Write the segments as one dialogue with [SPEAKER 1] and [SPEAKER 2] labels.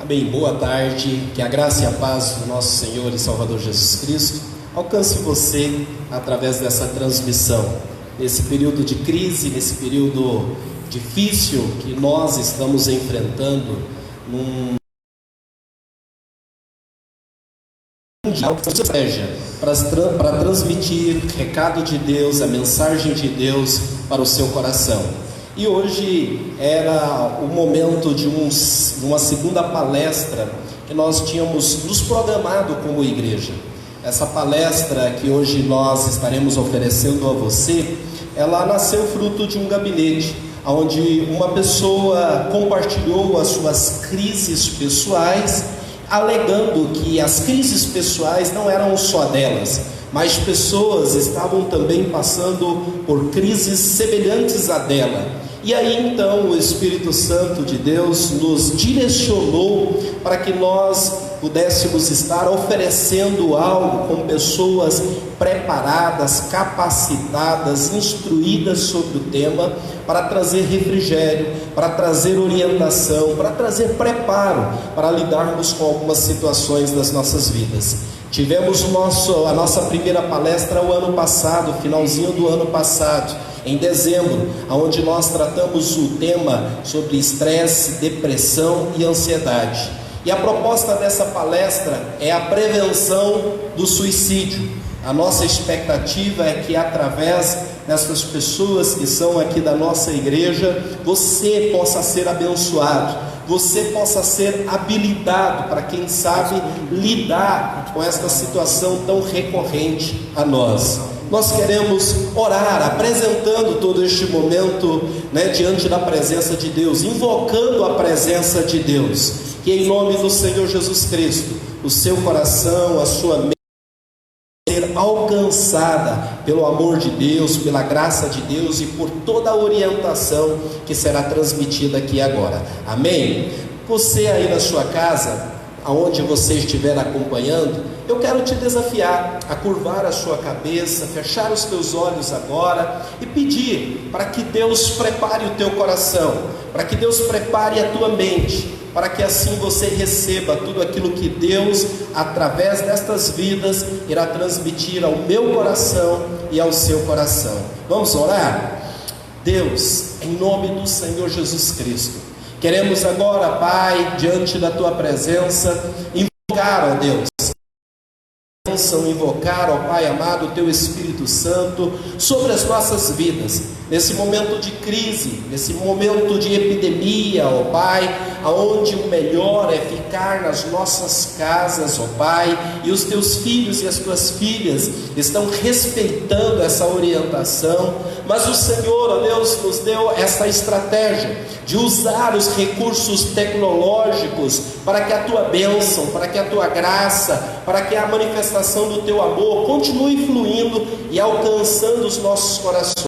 [SPEAKER 1] Amém. Boa tarde, que a graça e a paz do nosso Senhor e Salvador Jesus Cristo alcance você através dessa transmissão, nesse período de crise, nesse período difícil que nós estamos enfrentando, estratégia para transmitir o recado de Deus, a mensagem de Deus para o seu coração. E hoje era o momento de uma segunda palestra que nós tínhamos nos programado como igreja. Essa palestra que hoje nós estaremos oferecendo a você, ela nasceu fruto de um gabinete, onde uma pessoa compartilhou as suas crises pessoais, alegando que as crises pessoais não eram só delas, mas pessoas estavam também passando por crises semelhantes à dela. E aí então o Espírito Santo de Deus nos direcionou para que nós pudéssemos estar oferecendo algo com pessoas preparadas, capacitadas, instruídas sobre o tema, para trazer refrigério, para trazer orientação, para trazer preparo, para lidarmos com algumas situações das nossas vidas. Tivemos a nossa primeira palestra o ano passado, finalzinho do ano passado, em dezembro, onde nós tratamos o tema sobre estresse, depressão e ansiedade. E a proposta dessa palestra é a prevenção do suicídio. A nossa expectativa é que através dessas pessoas que são aqui da nossa igreja, você possa ser abençoado, você possa ser habilitado para, quem sabe, lidar com esta situação tão recorrente a nós. Nós queremos orar, apresentando todo este momento, diante da presença de Deus, invocando a presença de Deus, que em nome do Senhor Jesus Cristo, o seu coração, a sua mente ser alcançada pelo amor de Deus, pela graça de Deus e por toda a orientação que será transmitida aqui agora. Amém? Você aí na sua casa, aonde você estiver acompanhando, eu quero te desafiar a curvar a sua cabeça, fechar os teus olhos agora e pedir para que Deus prepare o teu coração, para que Deus prepare a tua mente, para que assim você receba tudo aquilo que Deus, através destas vidas, irá transmitir ao meu coração e ao seu coração. Vamos orar? Deus, em nome do Senhor Jesus Cristo, queremos agora, Pai, diante da tua presença, invocar, ó Deus, invocar, ó Pai amado, o teu Espírito Santo sobre as nossas vidas, nesse momento de crise, nesse momento de epidemia, ó Pai, aonde o melhor é ficar nas nossas casas, ó Pai, e os teus filhos e as tuas filhas estão respeitando essa orientação, mas o Senhor, ó Deus, nos deu essa estratégia de usar os recursos tecnológicos para que a tua bênção, para que a tua graça, para que a manifestação do teu amor continue fluindo e alcançando os nossos corações.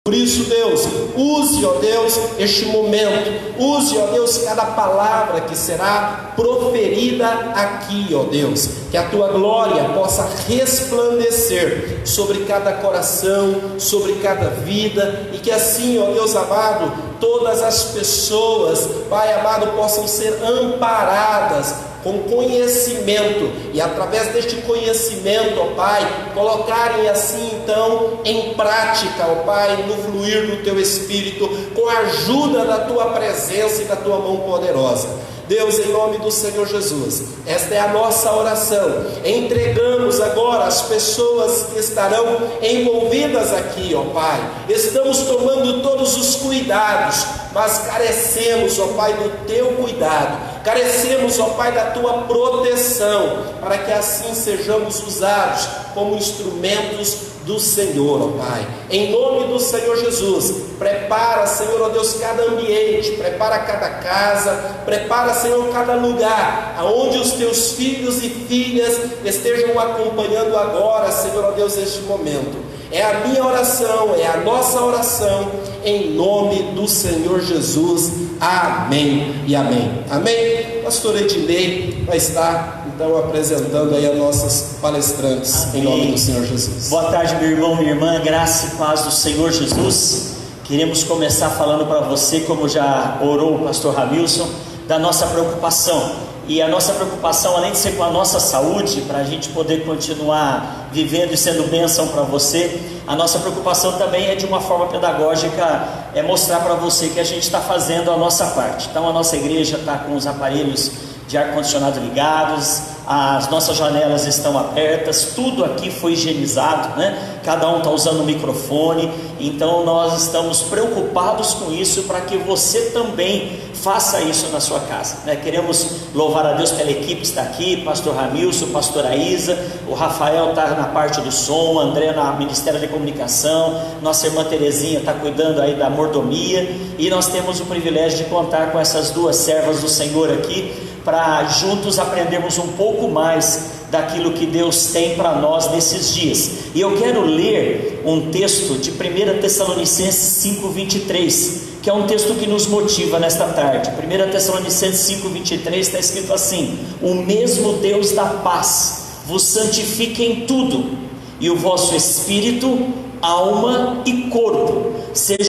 [SPEAKER 1] Por isso, Deus, use, ó Deus, este momento, use, ó Deus, cada palavra que será proferida aqui, ó Deus, que a tua glória possa resplandecer sobre cada coração, sobre cada vida, e que assim, ó Deus amado, todas as pessoas, Pai amado, possam ser amparadas com conhecimento, e através deste conhecimento, ó Pai, colocarem assim então em prática, ó Pai, no fluir do teu Espírito, com a ajuda da tua presença e da tua mão poderosa. Deus, em nome do Senhor Jesus, esta é a nossa oração. Entregamos agora as pessoas que estarão envolvidas aqui, ó Pai. Estamos tomando todos os cuidados, mas carecemos, ó Pai, do teu cuidado. Carecemos, ó Pai, da tua proteção, para que assim sejamos usados como instrumentos do Senhor, ó Pai. Em nome do Senhor Jesus, prepara, Senhor, ó Deus, cada ambiente, prepara cada casa, prepara, Senhor, cada lugar, aonde os teus filhos e filhas estejam acompanhando agora, Senhor, ó Deus, este momento. É a minha oração, é a nossa oração, em nome do Senhor Jesus. Amém e amém. Amém? Pastor Ednei vai estar então apresentando aí as nossas palestrantes. Amém. Em nome do Senhor Jesus.
[SPEAKER 2] Boa tarde, meu irmão, minha irmã, graça e paz do Senhor Jesus. Queremos começar falando para você, como já orou o pastor Ramilson, da nossa preocupação. E a nossa preocupação, além de ser com a nossa saúde, para a gente poder continuar vivendo e sendo bênção para você, a nossa preocupação também é de uma forma pedagógica, é mostrar para você que a gente está fazendo a nossa parte. Então a nossa igreja está com os aparelhos de ar-condicionado ligados, as nossas janelas estão abertas, tudo aqui foi higienizado, né? Cada um está usando o microfone, então nós estamos preocupados com isso para que você também faça isso na sua casa, né? Queremos louvar a Deus pela equipe que está aqui, pastor Ramilson, pastora Isa, o Rafael está na parte do som, o André na Ministério de Comunicação, nossa irmã Terezinha está cuidando aí da mordomia, e nós temos o privilégio de contar com essas duas servas do Senhor aqui, para juntos aprendermos um pouco mais daquilo que Deus tem para nós nesses dias. E eu quero ler um texto de 1 Tessalonicenses 5:23, que é um texto que nos motiva nesta tarde. 1 Tessalonicenses 5:23 está escrito assim: o mesmo Deus da paz vos santifique em tudo, e o vosso espírito, alma e corpo sejam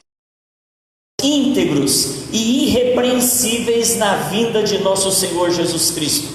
[SPEAKER 2] íntegros e irrepreensíveis na vinda de nosso Senhor Jesus Cristo.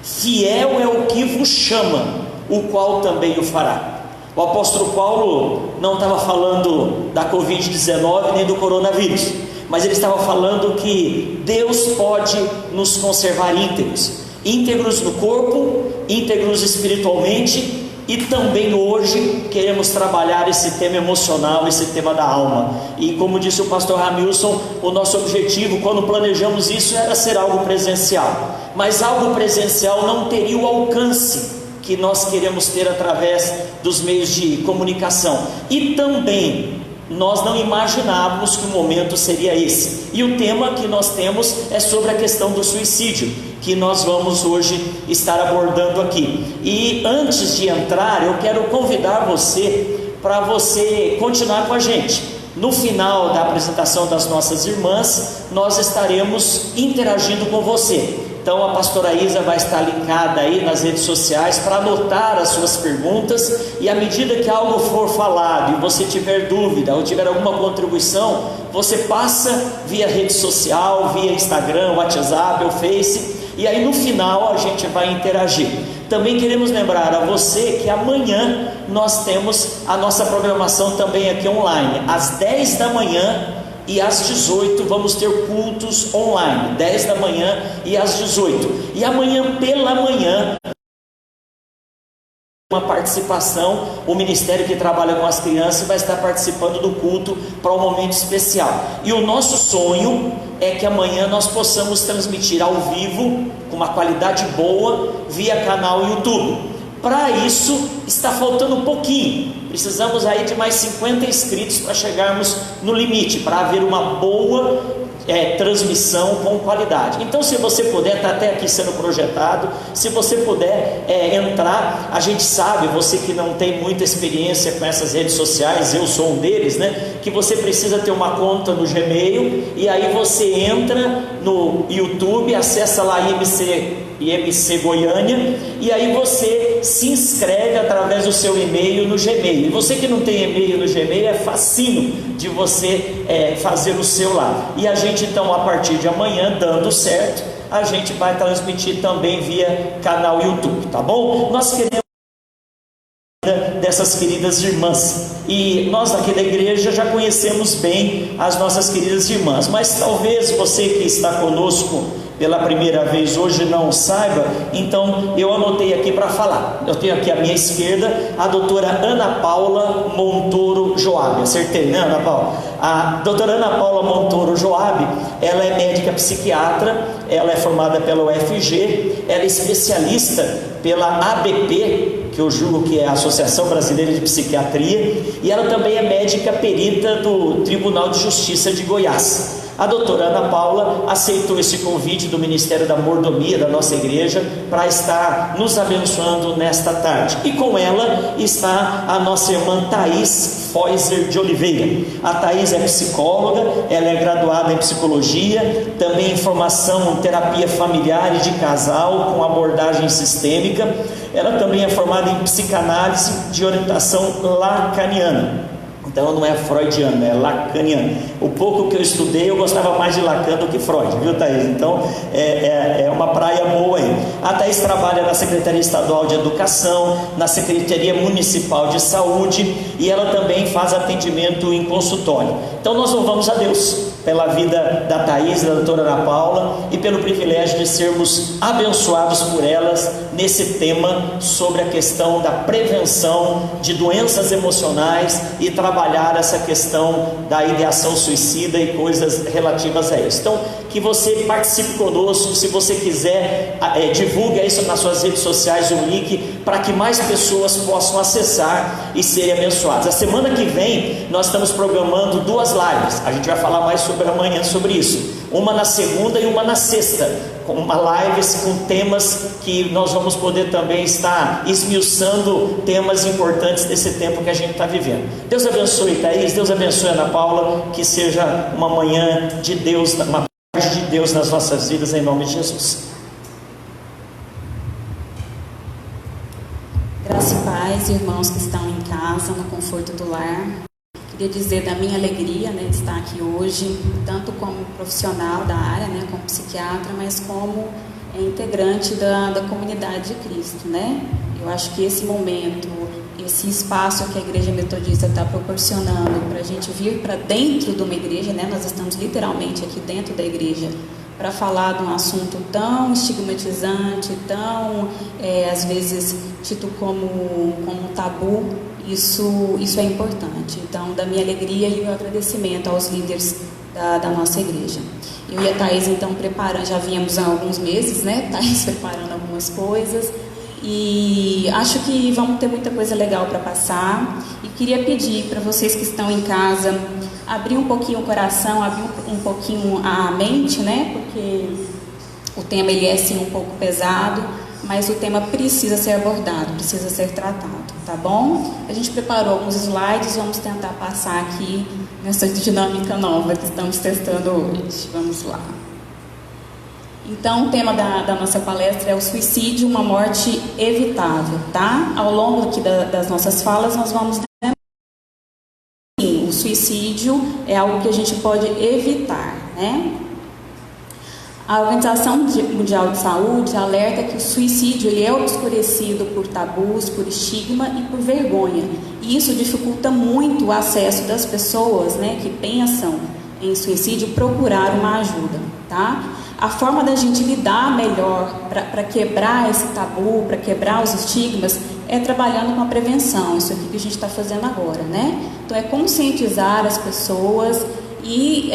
[SPEAKER 2] Fiel é o que vos chama, o qual também o fará. O apóstolo Paulo não estava falando da Covid-19 nem do coronavírus, mas ele estava falando que Deus pode nos conservar íntegros no corpo, íntegros espiritualmente. E também hoje queremos trabalhar esse tema emocional, esse tema da alma. E como disse o pastor Ramilson, o nosso objetivo quando planejamos isso era ser algo presencial. Mas algo presencial não teria o alcance que nós queremos ter através dos meios de comunicação. E também nós não imaginávamos que o momento seria esse. E o tema que nós temos é sobre a questão do suicídio, que nós vamos hoje estar abordando aqui. E antes de entrar, eu quero convidar você para você continuar com a gente. No final da apresentação das nossas irmãs, nós estaremos interagindo com você. Então a pastora Isa vai estar linkada aí nas redes sociais para anotar as suas perguntas, e à medida que algo for falado e você tiver dúvida ou tiver alguma contribuição, você passa via rede social, via Instagram, WhatsApp ou Face, e aí no final a gente vai interagir. Também queremos lembrar a você que amanhã nós temos a nossa programação também aqui online, às 10 da manhã e às 18 vamos ter cultos online, 10 da manhã e às 18. E amanhã pela manhã, uma participação, o ministério que trabalha com as crianças vai estar participando do culto para um momento especial. E o nosso sonho é que amanhã nós possamos transmitir ao vivo, com uma qualidade boa, via canal YouTube. Para isso está faltando um pouquinho, precisamos aí de mais 50 inscritos para chegarmos no limite, para haver uma boa transmissão com qualidade. Então se você puder, está até aqui sendo projetado, se você puder entrar, a gente sabe, você que não tem muita experiência com essas redes sociais, eu sou um deles, né, que você precisa ter uma conta no Gmail, e aí você entra no YouTube, acessa lá IMC Goiânia, e aí você se inscreve através do seu e-mail no Gmail. E você que não tem e-mail no Gmail, é facinho de você fazer o seu lá. E a gente então, a partir de amanhã, dando certo, a gente vai transmitir também via canal YouTube, tá bom? Nós queremos dessas queridas irmãs, e nós aqui da igreja já conhecemos bem as nossas queridas irmãs, mas talvez você que está conosco pela primeira vez hoje não saiba, então eu anotei aqui para falar. Eu tenho aqui à minha esquerda a doutora Ana Paula Montoro Joab. Acertei, né, Ana Paula? A doutora Ana Paula Montoro Joab, ela é médica psiquiatra, ela é formada pela UFG, ela é especialista pela ABP, que eu julgo que é a Associação Brasileira de Psiquiatria, e ela também é médica perita do Tribunal de Justiça de Goiás. A doutora Ana Paula aceitou esse convite do Ministério da Mordomia da nossa igreja para estar nos abençoando nesta tarde. E com ela está a nossa irmã Thaís Foiser de Oliveira. A Thaís é psicóloga, ela é graduada em psicologia, também em formação em terapia familiar e de casal com abordagem sistêmica. Ela também é formada em psicanálise de orientação lacaniana. Então não é freudiano, é lacaniano. O pouco que eu estudei, eu gostava mais de Lacan do que Freud, viu, Thaís? Então é uma praia boa aí. A Thaís trabalha na Secretaria Estadual de Educação, na Secretaria Municipal de Saúde, e ela também faz atendimento em consultório. Então nós louvamos a Deus pela vida da Thaís e da doutora Ana Paula e pelo privilégio de sermos abençoados por elas nesse tema sobre a questão da prevenção de doenças emocionais e trabalhar essa questão da ideação suicida e coisas relativas a isso. Então, que você participe conosco, se você quiser, divulgue isso nas suas redes sociais, o link, para que mais pessoas possam acessar e serem abençoadas. A semana que vem, nós estamos programando 2 lives, a gente vai falar mais sobre amanhã sobre isso, uma na segunda e uma na sexta, com lives com temas que nós vamos poder também estar esmiuçando temas importantes desse tempo que a gente está vivendo. Deus abençoe Thaís, Deus abençoe Ana Paula, que seja uma manhã de Deus, uma tarde de Deus nas nossas vidas, em nome de Jesus.
[SPEAKER 3] Graça e paz, irmãos que estão em casa, no conforto do lar. Queria dizer da minha alegria, né, de estar aqui hoje, tanto como profissional da área, né, como psiquiatra, mas como integrante da comunidade de Cristo, né? Eu acho que esse momento, esse espaço que a Igreja Metodista está proporcionando para a gente vir para dentro de uma igreja, né? Nós estamos literalmente aqui dentro da igreja para falar de um assunto tão estigmatizante, tão, às vezes, tido como tabu. Isso é importante. Então, da minha alegria e o meu agradecimento aos líderes da nossa igreja. Eu e a Thaís, então, preparando, já viemos há alguns meses, né? Thaís preparando algumas coisas, e acho que vamos ter muita coisa legal para passar. E queria pedir para vocês que estão em casa, abrir um pouquinho o coração, abrir um pouquinho a mente, né? Porque o tema ele é sim um pouco pesado, mas o tema precisa ser abordado, precisa ser tratado, tá bom? A gente preparou alguns slides, vamos tentar passar aqui nessa dinâmica nova que estamos testando hoje. Vamos lá. Então, o tema da nossa palestra é o suicídio, uma morte evitável, tá? Ao longo aqui das nossas falas, nós vamos... Sim, o suicídio é algo que a gente pode evitar, né? A Organização Mundial de Saúde alerta que o suicídio ele é obscurecido por tabus, por estigma e por vergonha. E isso dificulta muito o acesso das pessoas, né, que pensam em suicídio procurar uma ajuda, tá? A forma da gente lidar melhor para quebrar esse tabu, para quebrar os estigmas, é trabalhando com a prevenção. Isso aqui que a gente está fazendo agora, né? Então, é conscientizar as pessoas e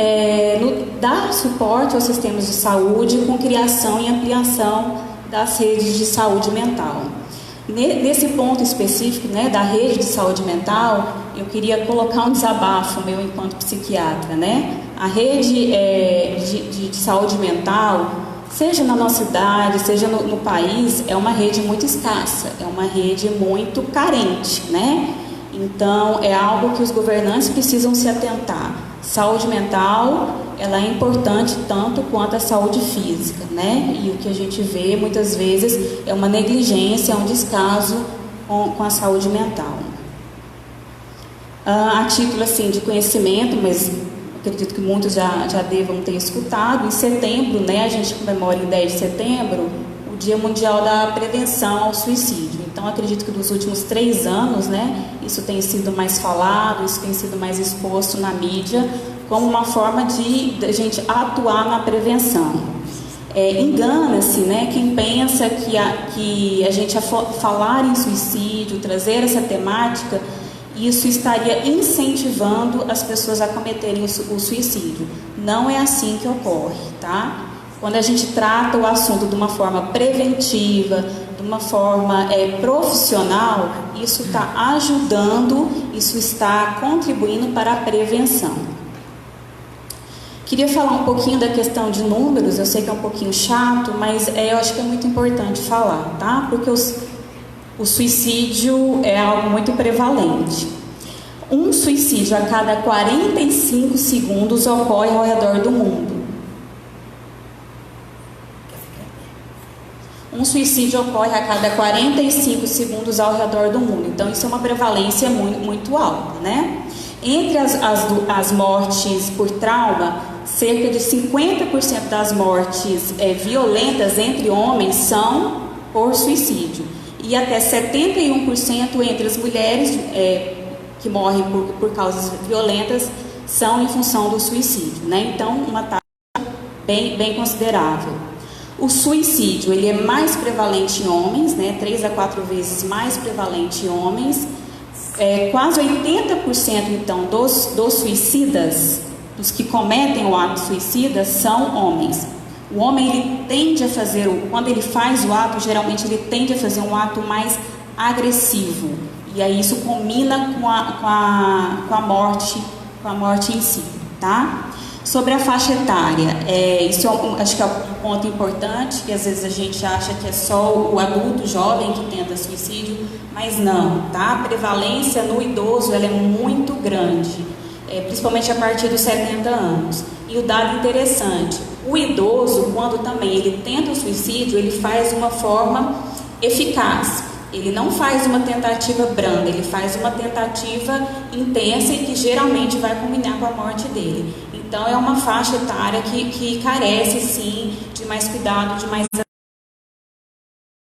[SPEAKER 3] dar suporte aos sistemas de saúde com criação e ampliação das redes de saúde mental. Nesse ponto específico, né, da rede de saúde mental, eu queria colocar um desabafo meu enquanto psiquiatra, né? A rede de saúde mental, seja na nossa cidade, seja no país, é uma rede muito escassa, é uma rede muito carente, né? Então, é algo que os governantes precisam se atentar. Saúde mental, ela é importante tanto quanto a saúde física, né? E o que a gente vê muitas vezes é uma negligência, é um descaso com a saúde mental. A título assim de conhecimento, mas acredito que muitos já devam ter escutado, em setembro, né, a gente comemora em 10 de setembro o Dia Mundial da Prevenção ao Suicídio. Então, acredito que nos últimos 3 anos, né, isso tem sido mais falado, isso tem sido mais exposto na mídia, como uma forma de a gente atuar na prevenção. Engana-se, né, quem pensa que a gente, a falar em suicídio, trazer essa temática, isso estaria incentivando as pessoas a cometerem o suicídio. Não é assim que ocorre, tá? Quando a gente trata o assunto de uma forma preventiva, de uma forma profissional, isso está ajudando, isso está contribuindo para a prevenção. Queria falar um pouquinho da questão de números, eu sei que é um pouquinho chato, mas eu acho que é muito importante falar, tá? Porque o suicídio é algo muito prevalente. Um suicídio a cada 45 segundos ocorre ao redor do mundo. Um suicídio ocorre a cada 45 segundos ao redor do mundo. Então, isso é uma prevalência muito, muito alta, né? Entre as mortes por trauma, cerca de 50% das mortes violentas entre homens são por suicídio. E até 71% entre as mulheres que morrem por causas violentas são em função do suicídio, né? Então, uma taxa bem considerável. O suicídio, ele é mais prevalente em homens, né? 3 a 4 vezes mais prevalente em homens. Quase 80% então dos suicidas, dos que cometem o ato suicida, são homens. O homem, ele tende a fazer, quando ele faz o ato, geralmente ele tende a fazer um ato mais agressivo. E aí isso combina com a morte em si, tá? Sobre a faixa etária, isso acho que é um ponto importante, que às vezes a gente acha que é só o adulto jovem que tenta suicídio, mas não, tá? A prevalência no idoso, ela é muito grande, principalmente a partir dos 70 anos. E o dado interessante, o idoso, quando também ele tenta o suicídio, ele faz de uma forma eficaz. Ele não faz uma tentativa branda, ele faz uma tentativa intensa e que geralmente vai culminar com a morte dele. Então, é uma faixa etária que carece, sim, de mais cuidado, de mais...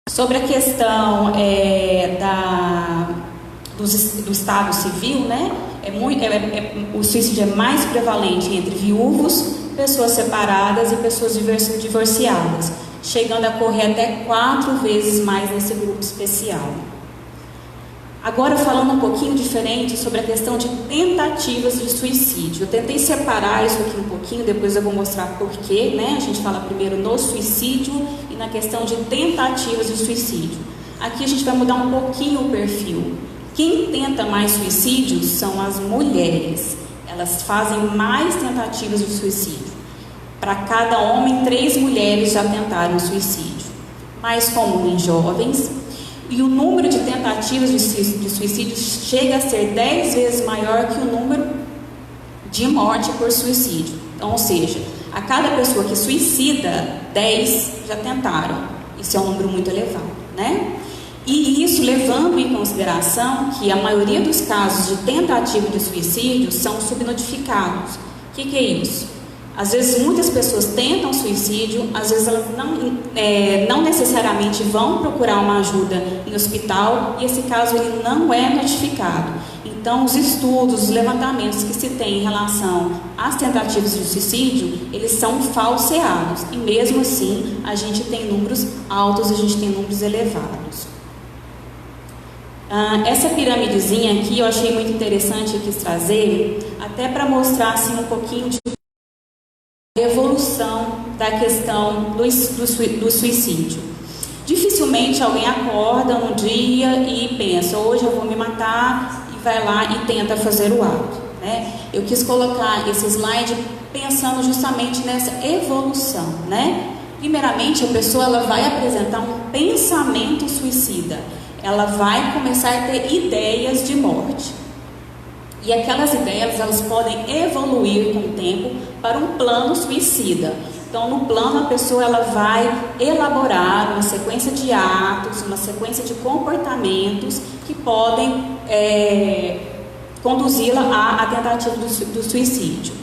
[SPEAKER 3] Sobre a questão do estado civil, né? O suicídio é mais prevalente entre viúvos, pessoas separadas e pessoas divorciadas, chegando a ocorrer até 4 vezes mais nesse grupo especial. Agora, falando um pouquinho diferente sobre a questão de tentativas de suicídio. Eu tentei separar isso aqui um pouquinho, depois eu vou mostrar porquê, né? A gente fala primeiro no suicídio e na questão de tentativas de suicídio. Aqui a gente vai mudar um pouquinho o perfil. Quem tenta mais suicídio são as mulheres. Elas fazem mais tentativas de suicídio. Para cada homem, 3 mulheres já tentaram suicídio. Mais comum em jovens. E o número de tentativas de suicídio chega a ser 10 vezes maior que o número de morte por suicídio. Então, ou seja, a cada pessoa que suicida, 10 já tentaram. Isso é um número muito elevado, né? E isso levando em consideração que a maioria dos casos de tentativa de suicídio são subnotificados. O que é isso? Às vezes muitas pessoas tentam suicídio, às vezes elas não necessariamente vão procurar uma ajuda em hospital e esse caso ele não é notificado. Então os estudos, os levantamentos que se tem em relação às tentativas de suicídio, eles são falseados e mesmo assim a gente tem números altos, a gente tem números elevados. Essa piramidezinha aqui eu achei muito interessante, eu quis trazer, até para mostrar assim, um pouquinho de evolução da questão do suicídio. Dificilmente alguém acorda um dia e pensa, hoje eu vou me matar, e vai lá e tenta fazer o ato, né? Eu quis colocar esse slide pensando justamente nessa evolução, né? Primeiramente, a pessoa ela vai apresentar um pensamento suicida, ela vai começar a ter ideias de morte. E aquelas ideias, elas podem evoluir com o tempo para um plano suicida. Então, no plano, a pessoa ela vai elaborar uma sequência de atos, uma sequência de comportamentos que podem conduzi-la à tentativa do suicídio.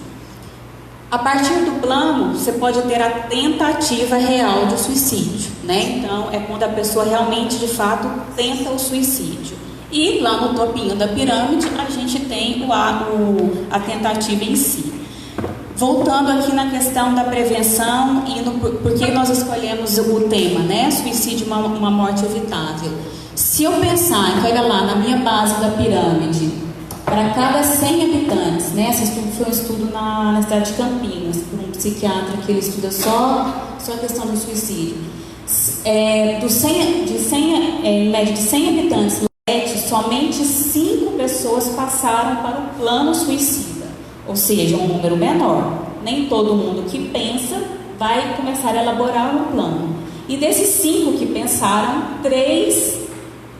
[SPEAKER 3] A partir do plano, você pode ter a tentativa real de suicídio, né? Então, é quando a pessoa realmente, de fato, tenta o suicídio. E lá no topinho da pirâmide a gente tem a tentativa em si. Voltando aqui na questão da prevenção e por que nós escolhemos o tema, né? Suicídio, uma morte evitável. Se eu pensar, pega lá na minha base da pirâmide, para cada 100 habitantes, né? Esse estudo foi um estudo na cidade de Campinas, por um psiquiatra que ele estuda só a questão do suicídio. Em média de 100 habitantes, somente 5 pessoas passaram para o plano suicida, ou seja, um número menor. Nem todo mundo que pensa vai começar a elaborar um plano. E desses 5 que pensaram, 3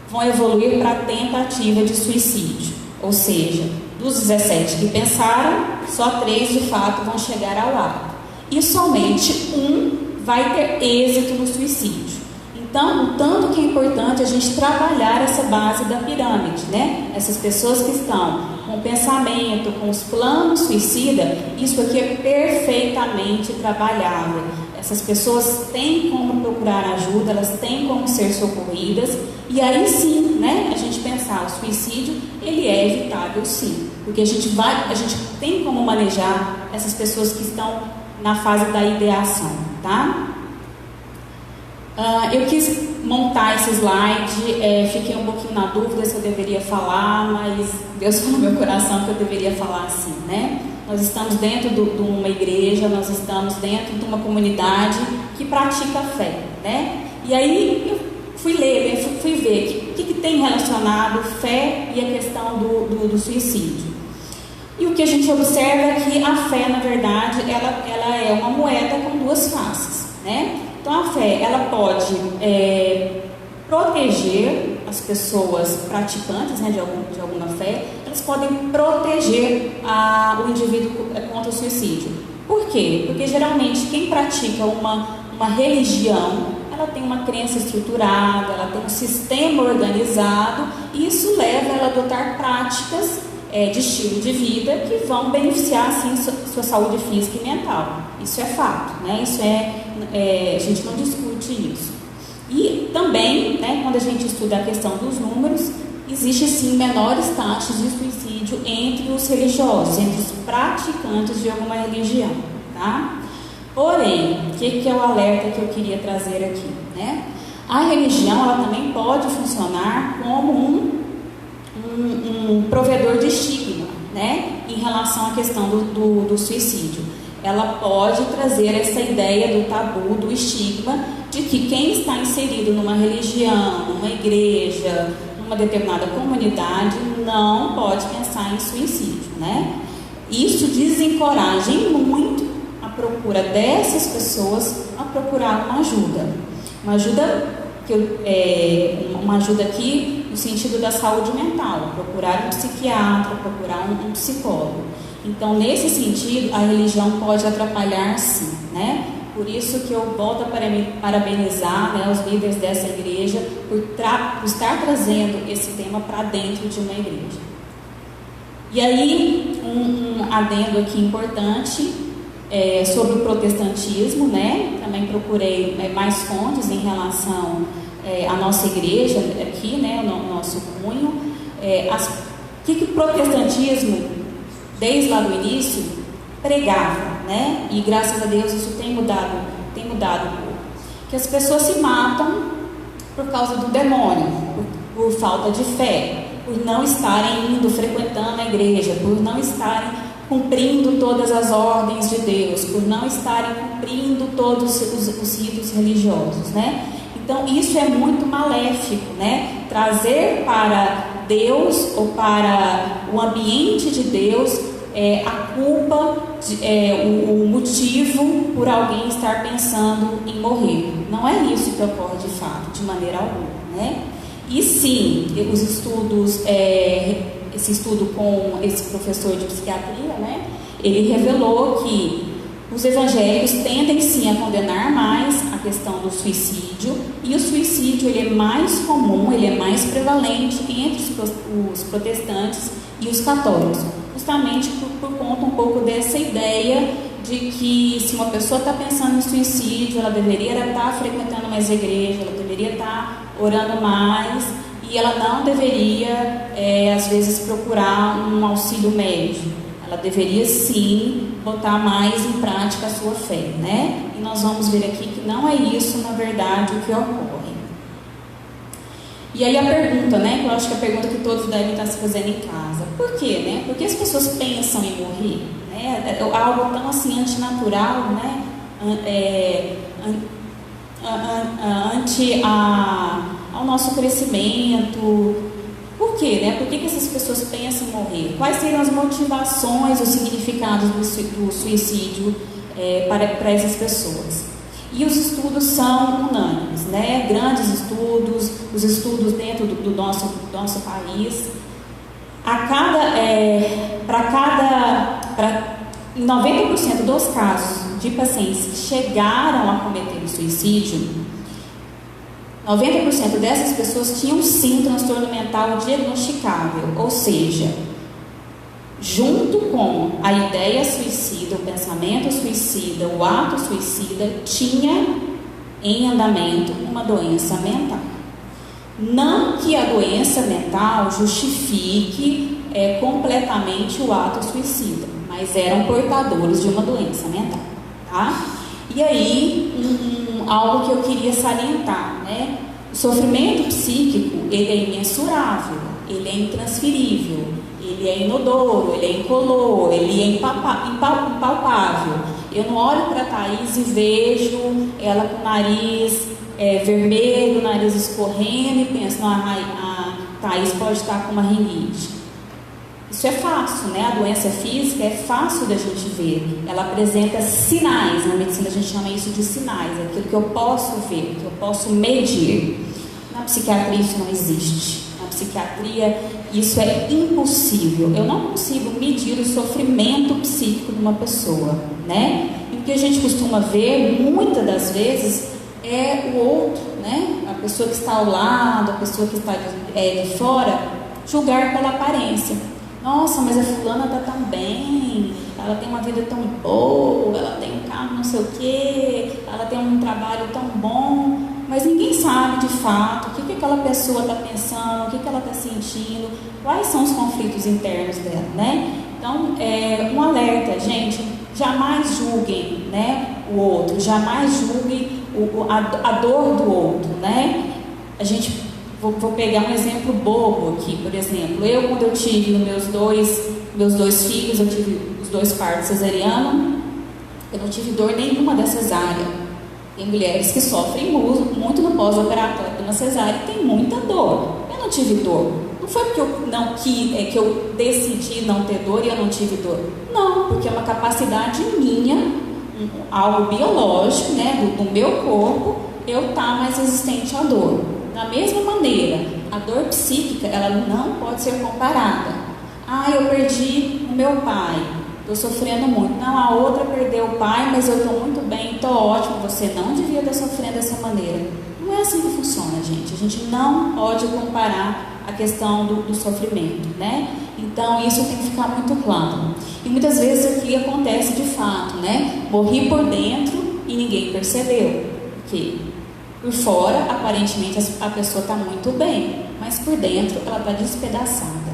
[SPEAKER 3] vão evoluir para a tentativa de suicídio. Ou seja, dos 17 que pensaram, só 3 de fato vão chegar ao ato. E somente 1 vai ter êxito no suicídio. Então, o tanto que é importante a gente trabalhar essa base da pirâmide, né? Essas pessoas que estão com o pensamento, com os planos suicida, isso aqui é perfeitamente trabalhável. Essas pessoas têm como procurar ajuda, elas têm como ser socorridas, e aí sim, né, a gente pensar, o suicídio, ele é evitável sim, porque a gente tem como manejar essas pessoas que estão na fase da ideação, tá? Eu quis montar esse slide, fiquei um pouquinho na dúvida se eu deveria falar, mas Deus falou no meu coração que eu deveria falar assim, né? Nós estamos dentro de uma igreja, nós estamos dentro de uma comunidade que pratica a fé, né? E aí eu fui ler, fui ver o que tem relacionado fé e a questão do suicídio. E o que a gente observa é que a fé, na verdade, ela é uma moeda com duas faces, né? Então a fé, ela pode proteger as pessoas praticantes, né, de alguma fé, elas podem proteger o indivíduo contra o suicídio. Por quê? Porque geralmente quem pratica uma religião, ela tem uma crença estruturada, ela tem um sistema organizado, e isso leva ela a adotar práticas de estilo de vida que vão beneficiar assim sua saúde física e mental. Isso é fato, né? A gente não discute isso. E também, né, quando a gente estuda a questão dos números, existe sim menores taxas de suicídio entre os religiosos, entre os praticantes de alguma religião, tá? Porém, o que é o alerta que eu queria trazer aqui, né? A religião, ela também pode funcionar como um provedor de estigma, né, em relação à questão do suicídio. Ela pode trazer essa ideia do tabu, do estigma, de que quem está inserido numa religião, numa igreja, numa determinada comunidade, não pode pensar em suicídio, né? Isso desencoraja muito a procura dessas pessoas a procurar uma ajuda. Uma ajuda aqui no sentido da saúde mental, procurar um psiquiatra, procurar um psicólogo. Então, nesse sentido, a religião pode atrapalhar sim, né? Por isso que eu volto a parabenizar, né, os líderes dessa igreja por estar trazendo esse tema para dentro de uma igreja. E aí, um adendo aqui importante sobre o protestantismo, protestantismo, também procurei mais fontes em relação à nossa igreja aqui, o nosso cunho. O que o protestantismo, desde lá do início, pregava, e graças a Deus isso tem mudado um pouco. Que as pessoas se matam por causa do demônio, por falta de fé, por não estarem indo, frequentando a igreja, por não estarem cumprindo todas as ordens de Deus, por não estarem cumprindo todos os ritos religiosos, Então isso é muito maléfico, Trazer para Deus ou para o ambiente de Deus a culpa, o motivo por alguém estar pensando em morrer. Não é isso que ocorre de fato, de maneira alguma, E sim, os estudos, esse estudo com esse professor de psiquiatria, ele revelou que os evangélicos tendem sim a condenar mais a questão do suicídio, e o suicídio ele é mais comum, ele é mais prevalente entre os protestantes e os católicos, justamente por conta um pouco dessa ideia de que se uma pessoa está pensando em suicídio, ela deveria estar frequentando mais igreja, ela deveria estar orando mais, e ela não deveria, às vezes, procurar um auxílio médico. Ela deveria, sim, botar mais em prática a sua fé, E nós vamos ver aqui que não é isso, na verdade, o que ocorre. E aí a pergunta, que eu acho que é a pergunta que todos devem estar se fazendo em casa. Por quê, Por que as pessoas pensam em morrer? É algo tão, assim, antinatural, ao nosso crescimento. Por quê, Por que essas pessoas pensam em morrer? Quais seriam as motivações, os significados do suicídio para essas pessoas? E os estudos são unânimes, Grandes estudos, os estudos dentro do nosso país. Em 90% dos casos de pacientes que chegaram a cometer o suicídio, 90% dessas pessoas tinham sim transtorno mental diagnosticável, ou seja, junto com a ideia suicida, o pensamento suicida, o ato suicida, tinha em andamento uma doença mental. Não que a doença mental justifique completamente o ato suicida, mas eram portadores de uma doença mental, tá? E aí, algo que eu queria salientar, né? O sofrimento psíquico, ele é imensurável, ele é intransferível, ele é inodoro, ele é incolor, ele é impalpável. Eu não olho para a Thaís e vejo ela com o nariz vermelho, o nariz escorrendo e penso, não, a Thaís pode estar com uma rinite. Isso é fácil, né? A doença física é fácil da gente ver. Ela apresenta sinais, na medicina a gente chama isso de sinais, é aquilo que eu posso ver, que eu posso medir. Na psiquiatria isso não existe. Na psiquiatria isso é impossível. Eu não consigo medir o sofrimento psíquico de uma pessoa, né? E o que a gente costuma ver, muitas das vezes, é o outro, né? A pessoa que está ao lado, a pessoa que está de fora, julgar pela aparência. Nossa, mas a fulana está tão bem, ela tem uma vida tão boa, ela tem um carro não sei o quê, ela tem um trabalho tão bom, mas ninguém sabe de fato o que aquela pessoa está pensando, o que ela está sentindo, quais são os conflitos internos dela, né? Então, um alerta, gente, jamais julguem, né, o outro, jamais julguem a dor do outro, né? A gente... Vou pegar um exemplo bobo aqui, por exemplo. Quando eu tive meus dois filhos, eu tive os 2 partos cesarianos, eu não tive dor nenhuma da cesárea. Tem mulheres que sofrem muito no pós-operatório de uma cesárea e tem muita dor. Eu não tive dor. Não foi porque que eu decidi não ter dor e eu não tive dor. Não, porque é uma capacidade minha, algo biológico, né, do meu corpo, eu estar mais resistente à dor. Da mesma maneira, a dor psíquica, ela não pode ser comparada. Eu perdi o meu pai, estou sofrendo muito. Não, a outra perdeu o pai, mas eu estou muito bem, estou ótimo. Você não devia estar sofrendo dessa maneira. Não é assim que funciona, gente. A gente não pode comparar a questão do sofrimento, né? Então, isso tem que ficar muito claro. E muitas vezes aqui acontece de fato, né? Morri por dentro e ninguém percebeu. Porque por fora, aparentemente, a pessoa está muito bem, mas por dentro ela está despedaçada.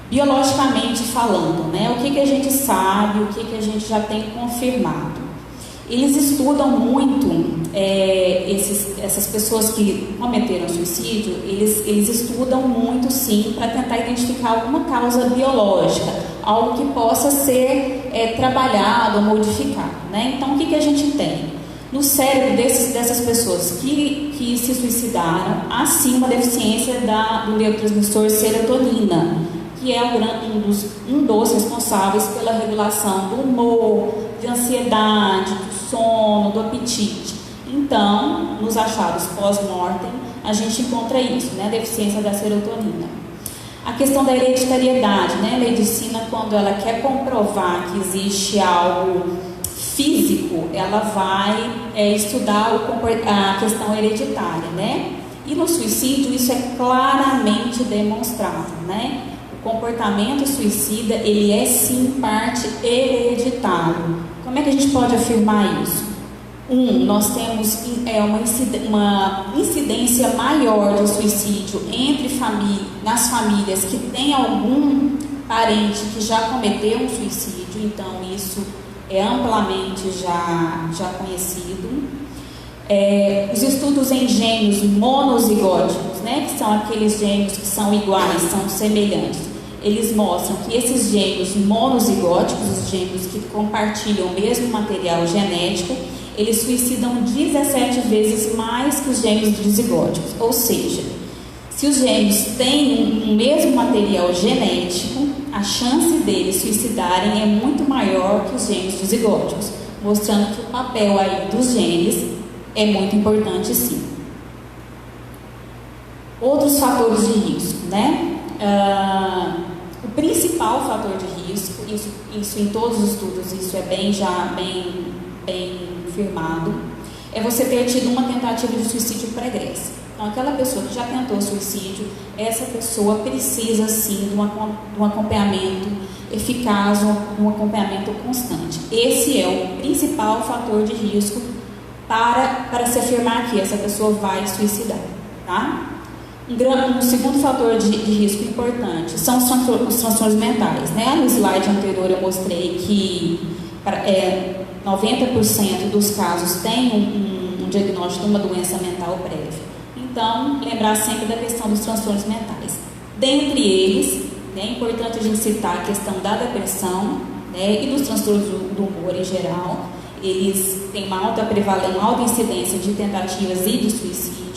[SPEAKER 3] Biologicamente falando, né, o que a gente sabe, o que a gente já tem confirmado? Eles estudam muito, essas pessoas que cometeram suicídio, eles estudam muito sim para tentar identificar alguma causa biológica, algo que possa ser trabalhado ou modificado, né? Então, o que a gente tem? No cérebro dessas pessoas que se suicidaram, há sim uma deficiência do neurotransmissor serotonina, que é um dos responsáveis pela regulação do humor, de ansiedade, do sono, do apetite. Então, nos achados pós-mortem, a gente encontra isso, né, a deficiência da serotonina. A questão da hereditariedade, né, a medicina, quando ela quer comprovar que existe algo físico, ela vai estudar a questão hereditária, né? E no suicídio isso é claramente demonstrado, né? O comportamento suicida, ele é sim parte hereditário. Como é que a gente pode afirmar isso? Nós temos uma incidência maior de suicídio nas famílias que tem algum parente que já cometeu um suicídio, então isso é amplamente já conhecido. Os estudos em gêmeos monozigóticos, né, que são aqueles gêmeos que são iguais, são semelhantes, eles mostram que esses gêmeos monozigóticos, os gêmeos que compartilham o mesmo material genético, eles suicidam 17 vezes mais que os gêmeos dizigóticos. Ou seja, se os gêmeos têm o mesmo material genético, a chance deles suicidarem é muito maior que os genes dizigóticos, mostrando que o papel aí dos genes é muito importante sim. Outros fatores de risco, né? O principal fator de risco, isso em todos os estudos, isso é bem firmado, é você ter tido uma tentativa de suicídio pregressa. Então, aquela pessoa que já tentou suicídio, essa pessoa precisa sim de um acompanhamento eficaz, um acompanhamento constante. Esse é o principal fator de risco para se afirmar que essa pessoa vai suicidar, tá? Um segundo fator de risco importante são os transtornos mentais, né? No slide anterior eu mostrei que 90% dos casos tem um diagnóstico de uma doença mental prévia. Então, lembrar sempre da questão dos transtornos mentais. Dentre eles, é importante a gente citar a questão da depressão, né, e dos transtornos do humor em geral. Eles têm uma alta prevalência, uma alta incidência de tentativas e de suicídio.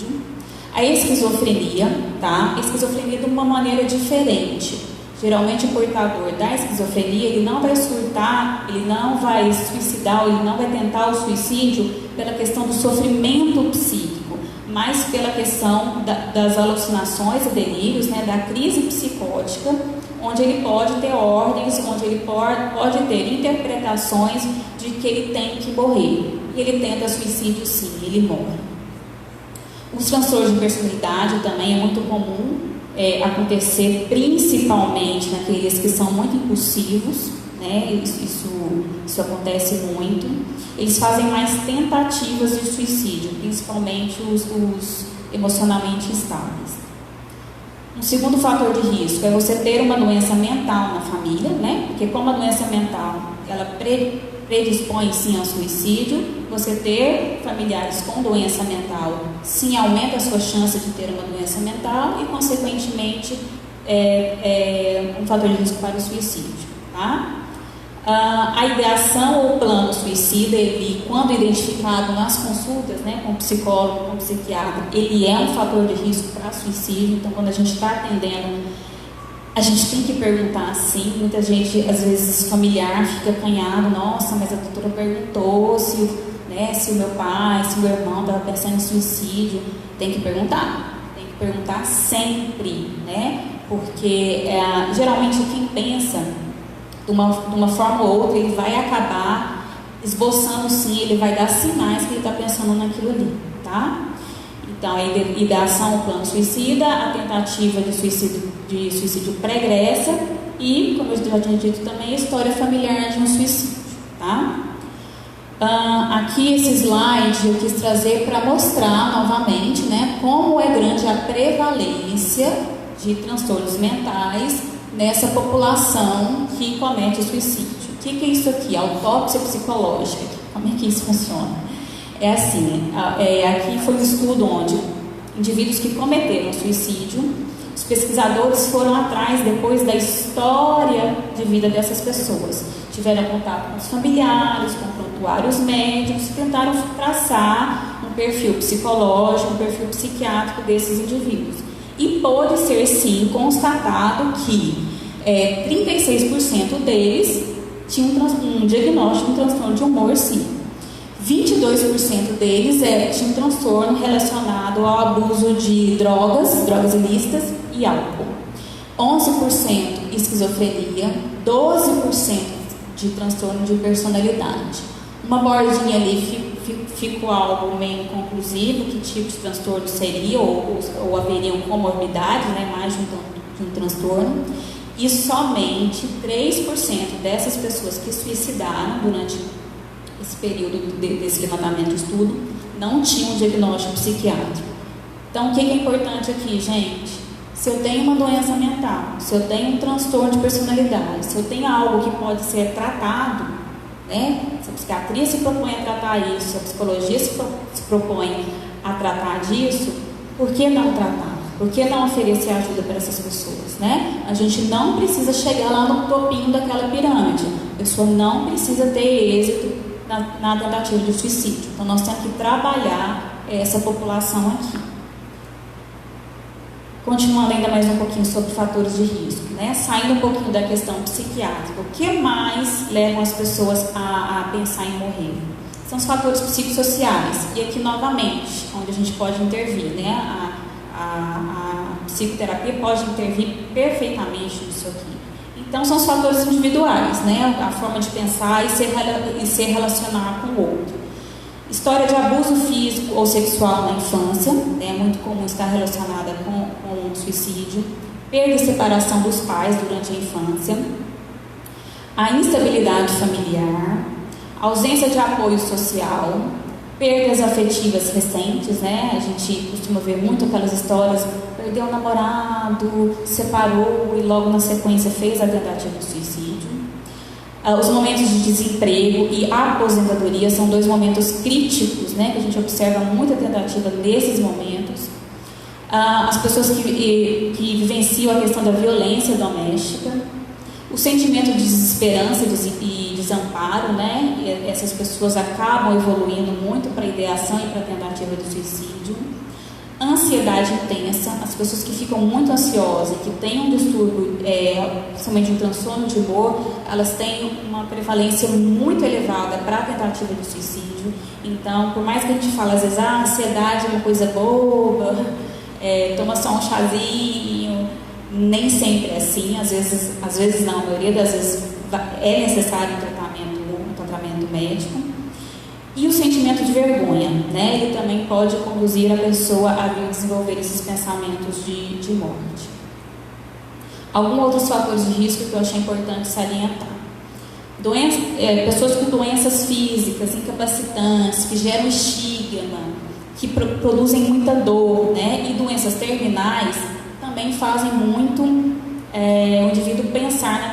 [SPEAKER 3] A esquizofrenia, tá? A esquizofrenia de uma maneira diferente. Geralmente o portador da esquizofrenia, ele não vai surtar, ele não vai suicidar, ele não vai tentar o suicídio pela questão do sofrimento psíquico, mas pela questão das alucinações e delírios, né, da crise psicótica, onde ele pode ter ordens, onde ele pode ter interpretações de que ele tem que morrer. E ele tenta suicídio sim, ele morre. Os transtornos de personalidade também é muito comum acontecer, principalmente naqueles que são muito impulsivos, né? Isso acontece muito. Eles fazem mais tentativas de suicídio, principalmente os emocionalmente estáveis. Um segundo fator de risco é você ter uma doença mental na família, né? Porque como a doença mental ela predispõe sim ao suicídio, você ter familiares com doença mental sim aumenta a sua chance de ter uma doença mental e consequentemente um fator de risco para o suicídio, tá? A ideação ou plano suicida, ele, quando identificado nas consultas, né, com psicólogo, com psiquiatra, ele é um fator de risco para suicídio. Então, quando a gente está atendendo, a gente tem que perguntar sim. Muita gente, às vezes, familiar fica acanhado. Nossa, mas a doutora perguntou se o meu pai, se o meu irmão estava pensando em suicídio. Tem que perguntar sempre, né? Porque geralmente quem pensa de uma forma ou outra, ele vai acabar esboçando sim, ele vai dar sinais que ele está pensando naquilo ali, tá? Então, a ideação, o plano suicida, a tentativa de suicídio pregressa e, como eu já tinha dito também, a história familiar de um suicídio, tá? Aqui esse slide eu quis trazer para mostrar novamente, né, como é grande a prevalência de transtornos mentais nessa população que comete suicídio. O que é isso aqui? Autópsia psicológica. Como é que isso funciona? É assim, aqui foi um estudo onde indivíduos que cometeram suicídio, os pesquisadores foram atrás depois da história de vida dessas pessoas. Tiveram contato com os familiares, com prontuários médicos, tentaram traçar um perfil psicológico, um perfil psiquiátrico desses indivíduos. E pôde ser sim constatado que 36% deles tinham um diagnóstico de um transtorno de humor sim. 22% deles tinham um transtorno relacionado ao abuso de drogas ilícitas e álcool. 11% esquizofrenia, 12% de transtorno de personalidade. Uma bordinha ali ficou algo meio inconclusivo, que tipo de transtorno seria, ou haveriam comorbidades, né, mais de um transtorno, e somente 3% dessas pessoas que suicidaram durante esse período desse levantamento de estudo não tinham diagnóstico psiquiátrico. Então, o que é importante aqui, gente? Se eu tenho uma doença mental, se eu tenho um transtorno de personalidade, se eu tenho algo que pode ser tratado, né? Se a psiquiatria se propõe a tratar isso, se a psicologia se propõe a tratar disso, por que não tratar? Por que não oferecer ajuda para essas pessoas, né? A gente não precisa chegar lá no topinho daquela pirâmide. A pessoa não precisa ter êxito na tentativa de suicídio. Então, nós temos que trabalhar essa população aqui. Continuando ainda mais um pouquinho sobre fatores de risco, né? Saindo um pouquinho da questão psiquiátrica, o que mais levam as pessoas a pensar em morrer? São os fatores psicossociais. E aqui, novamente, onde a gente pode intervir, né? A psicoterapia pode intervir perfeitamente nisso aqui. Então, são os fatores individuais, né? A forma de pensar e se relacionar com o outro. História de abuso físico ou sexual na infância, é muito comum estar relacionada com o suicídio. Perda e separação dos pais durante a infância. A instabilidade familiar. Ausência de apoio social. Perdas afetivas recentes, né? A gente costuma ver muito aquelas histórias, perdeu o namorado, separou e logo na sequência fez a tentativa de suicídio. Os momentos de desemprego e aposentadoria são dois momentos críticos, né? Que a gente observa muita tentativa nesses momentos. As pessoas que vivenciam a questão da violência doméstica. O sentimento de desesperança e desamparo, né? E essas pessoas acabam evoluindo muito para a ideação e para a tentativa de suicídio. Ansiedade intensa, as pessoas que ficam muito ansiosas, que têm um distúrbio, principalmente um transtorno de humor, elas têm uma prevalência muito elevada para a tentativa de suicídio. Então, por mais que a gente fale às vezes, a ansiedade é uma coisa boba, toma só um chazinho, nem sempre é assim, às vezes não, a maioria das vezes é necessário um tratamento médico. E o sentimento de vergonha, né? Ele também pode conduzir a pessoa a vir desenvolver esses pensamentos de morte. Alguns outros fatores de risco que eu achei importante salientar. Pessoas com doenças físicas, incapacitantes, que geram estigma, que produzem muita dor, né? E doenças terminais também fazem muito o indivíduo pensar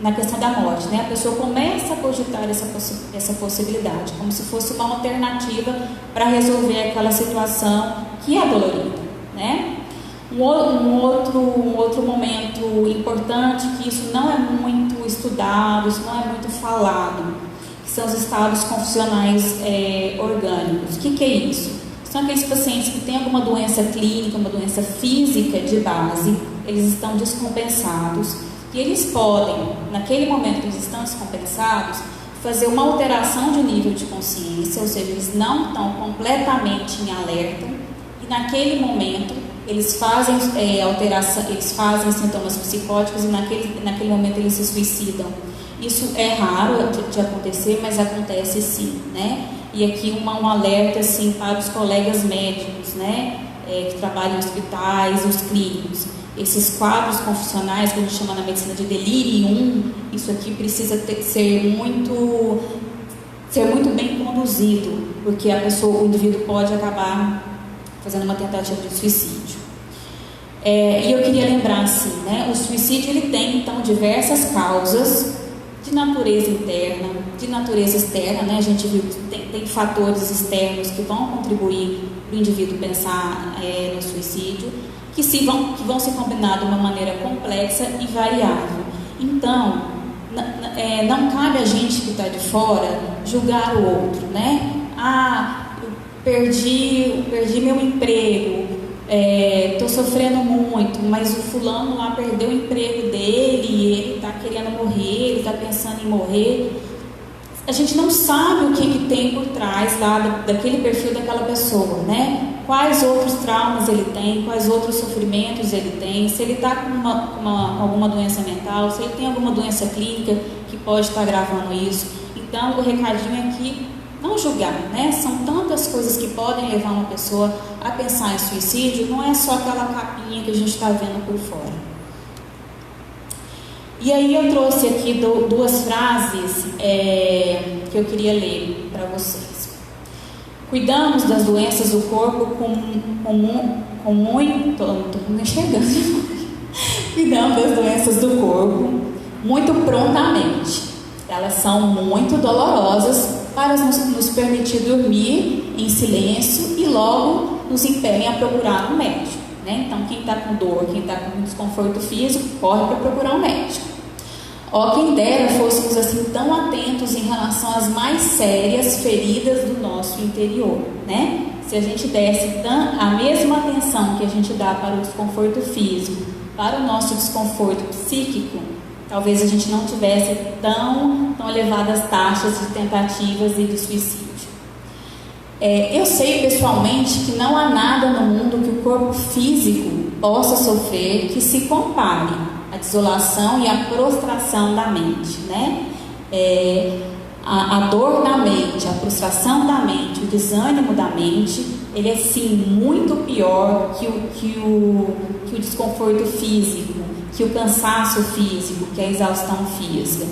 [SPEAKER 3] na questão da morte, né? A pessoa começa a cogitar essa possibilidade, como se fosse uma alternativa para resolver aquela situação que é dolorida, né? Um outro momento importante, que isso não é muito estudado, isso não é muito falado, que são os estados confusionais orgânicos. O que é isso? São aqueles pacientes que têm alguma doença clínica, uma doença física de base, eles estão descompensados e eles podem, naquele momento que eles estão descompensados, fazer uma alteração de nível de consciência, ou seja, eles não estão completamente em alerta e naquele momento eles fazem alteração, eles fazem sintomas psicóticos e naquele momento eles se suicidam. Isso é raro de acontecer, mas acontece sim, né? E aqui um alerta assim, para os colegas médicos, né? Que trabalham em hospitais, os clínicos. Esses quadros confusionais, que a gente chama na medicina de delirium, isso aqui precisa ser muito bem conduzido, porque o indivíduo pode acabar fazendo uma tentativa de suicídio. E eu queria lembrar assim, né? O suicídio ele tem então diversas causas de natureza interna, de natureza externa, né? A gente viu que tem fatores externos que vão contribuir para o indivíduo pensar no suicídio, que vão se combinar de uma maneira complexa e variável. Então, não cabe a gente que está de fora julgar o outro, né? Eu perdi meu emprego, estou sofrendo muito, mas o fulano lá perdeu o emprego dele e ele está querendo morrer, ele está pensando em morrer. A gente não sabe o que tem por trás lá daquele perfil daquela pessoa, né? Quais outros traumas ele tem, quais outros sofrimentos ele tem, se ele está com alguma doença mental, se ele tem alguma doença clínica que pode estar agravando isso. Então, o recadinho aqui, não julgar, né? São tantas coisas que podem levar uma pessoa a pensar em suicídio, não é só aquela capinha que a gente está vendo por fora. E aí eu trouxe aqui duas frases que eu queria ler para vocês. Cuidamos das doenças do corpo com muito... Estou me enxergando. Cuidamos das doenças do corpo muito prontamente. Elas são muito dolorosas para nos permitir dormir em silêncio e logo nos impelem a procurar um médico, né? Então, quem está com dor, quem está com desconforto físico, corre para procurar um médico. Quem dera fôssemos assim tão atentos em relação às mais sérias feridas do nosso interior, né? Se a gente desse a mesma atenção que a gente dá para o desconforto físico, para o nosso desconforto psíquico, talvez a gente não tivesse tão elevadas taxas de tentativas e de suicídio. Eu sei pessoalmente que não há nada no mundo que o corpo físico possa sofrer que se compare à desolação e à prostração da mente, né? A dor da mente, distração da mente, o desânimo da mente, ele é sim muito pior que o desconforto físico, que o cansaço físico, que a exaustão física.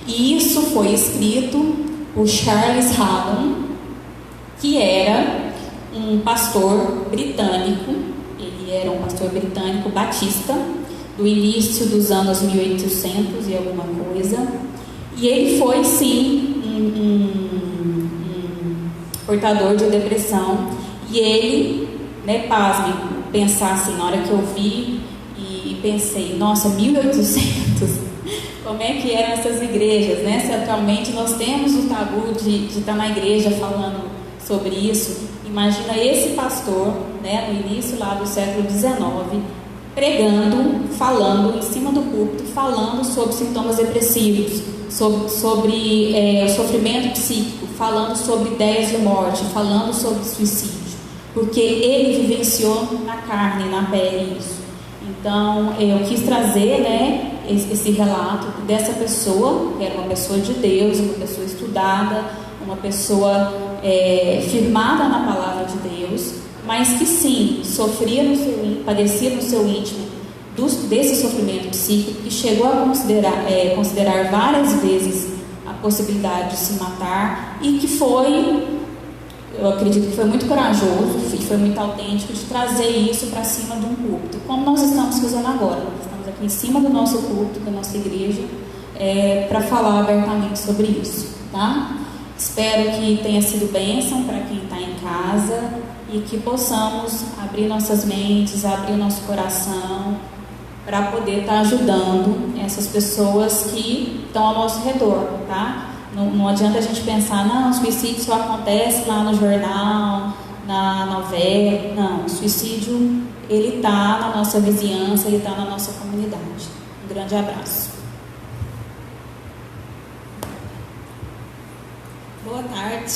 [SPEAKER 3] E isso foi escrito por Charles Haddon, que era um pastor britânico. Ele era um pastor britânico batista do início dos anos 1800 e alguma coisa. E ele foi sim um portador de depressão. E ele, pasme, pensar assim, na hora que eu vi e pensei, nossa, 1800, como é que eram essas igrejas, né? Se atualmente nós temos o tabu de estar na igreja falando sobre isso, imagina esse pastor, né, no início lá do século XIX, pregando, falando em cima do púlpito, falando sobre sintomas depressivos, sobre o sofrimento psíquico, falando sobre ideias de morte, falando sobre suicídio, porque ele vivenciou na carne, na pele isso. Então eu quis trazer, né, esse relato dessa pessoa, que era uma pessoa de Deus, uma pessoa estudada, uma pessoa firmada na palavra de Deus, mas que sim, sofria padecia no seu íntimo desse sofrimento psíquico, que chegou a considerar várias vezes a possibilidade de se matar, e que eu acredito que foi muito corajoso e foi muito autêntico de trazer isso para cima de um púlpito, como nós estamos fazendo agora. Nós estamos aqui em cima do nosso púlpito, da nossa igreja, para falar abertamente sobre isso, tá? Espero que tenha sido bênção para quem está em casa e que possamos abrir nossas mentes, abrir nosso coração para poder estar ajudando essas pessoas que estão ao nosso redor, tá? Não adianta a gente pensar, não, o suicídio só acontece lá no jornal, na novela. Não, o suicídio, ele está na nossa vizinhança, ele está na nossa comunidade. Um grande abraço.
[SPEAKER 4] Boa tarde.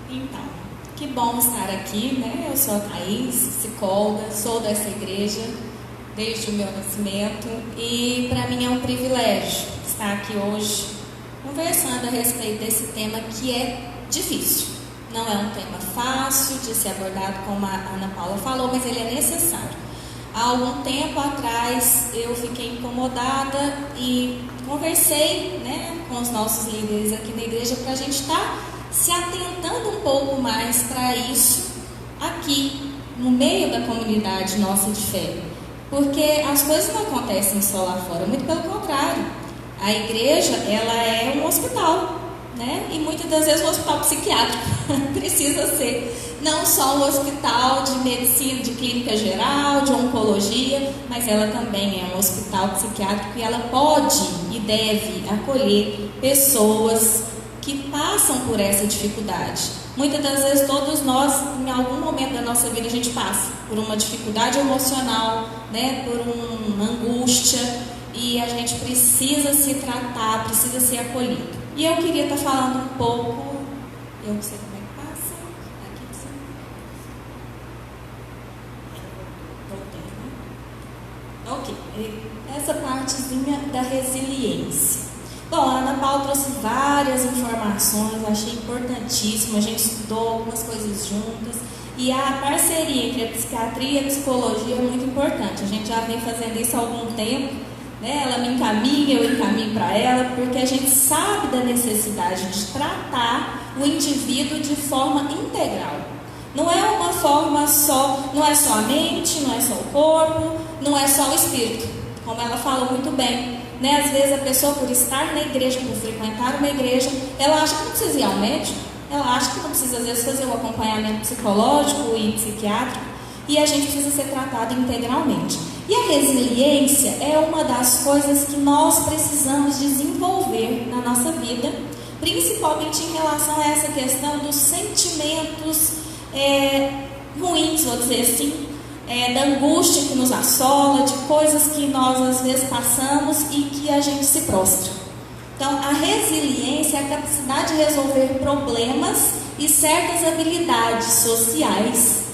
[SPEAKER 4] Então, que bom estar aqui, né? Eu sou a Thaís, psicóloga, sou dessa igreja desde o meu nascimento e para mim é um privilégio estar aqui hoje conversando a respeito desse tema que é difícil. Não é um tema fácil de ser abordado, como a Ana Paula falou, mas ele é necessário. Há algum tempo atrás eu fiquei incomodada e conversei, né, com os nossos líderes aqui na igreja para a gente estar se atentando um pouco mais para isso aqui, no meio da comunidade nossa de fé. Porque as coisas não acontecem só lá fora, muito pelo contrário. A igreja, ela é um hospital, né? E muitas das vezes um hospital psiquiátrico precisa ser não só um hospital de medicina, de clínica geral, de oncologia, mas ela também é um hospital psiquiátrico e ela pode e deve acolher pessoas que passam por essa dificuldade. Muitas das vezes todos nós, em algum momento da nossa vida, a gente passa por uma dificuldade emocional, né? Por uma angústia, e a gente precisa se tratar, precisa ser acolhido. E eu queria estar falando um pouco, eu não sei como é que passa, aqui sim. Voltei, né? Ok, essa partezinha da resiliência. Bom, a Ana Paula trouxe várias informações, achei importantíssimo, a gente estudou algumas coisas juntas, e a parceria entre a psiquiatria e a psicologia é muito importante. A gente já vem fazendo isso há algum tempo, né? Ela me encaminha, eu encaminho para ela, porque a gente sabe da necessidade de tratar o indivíduo de forma integral. Não é uma forma só, não é só a mente, não é só o corpo, não é só o espírito, como ela falou muito bem. Né? Às vezes a pessoa, por estar na igreja, por frequentar uma igreja, ela acha que não precisa ir ao médico, ela acha que não precisa, às vezes, fazer um acompanhamento psicológico e psiquiátrico, e a gente precisa ser tratado integralmente. E a resiliência é uma das coisas que nós precisamos desenvolver na nossa vida, principalmente em relação a essa questão dos sentimentos ruins, vou dizer assim, da angústia que nos assola, de coisas que nós às vezes passamos e que a gente se prostra. Então, a resiliência é a capacidade de resolver problemas e certas habilidades sociais.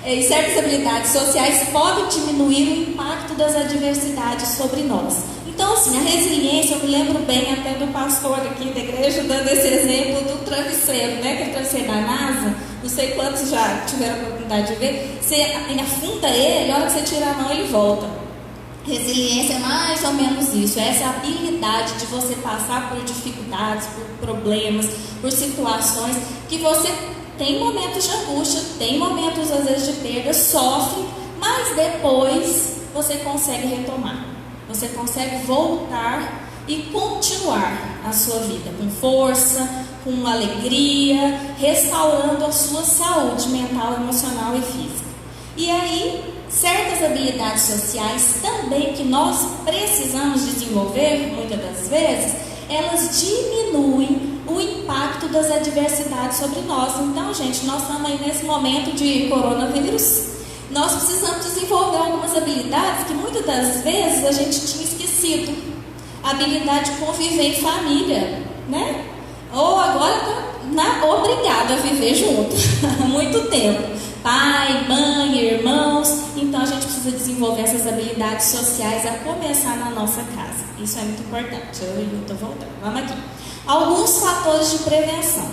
[SPEAKER 4] E certas habilidades sociais podem diminuir o impacto das adversidades sobre nós. Então, assim, a resiliência, eu me lembro bem até do pastor aqui da igreja dando esse exemplo do travesseiro, né? Aquele travesseiro da NASA, não sei quantos já tiveram a oportunidade de ver. Você afunda ele, a hora que você tira a mão, ele volta. Resiliência é mais ou menos isso, essa habilidade de você passar por dificuldades, por problemas, por situações que você tem momentos de angústia, tem momentos às vezes de perda, sofre, mas depois você consegue retomar, você consegue voltar e continuar a sua vida com força, com alegria, restaurando a sua saúde mental, emocional e física. E aí, certas habilidades sociais também que nós precisamos desenvolver, muitas das vezes, elas diminuem o impacto das adversidades sobre nós. Então, gente, nós estamos aí nesse momento de coronavírus, nós precisamos desenvolver algumas habilidades que muitas das vezes a gente tinha esquecido. A habilidade de conviver em família, né? Ou agora obrigado a viver junto há muito tempo. Pai, mãe, irmãos. Então a gente precisa desenvolver essas habilidades sociais a começar na nossa casa. Isso é muito importante. Eu estou voltando. Vamos aqui. Alguns fatores de prevenção.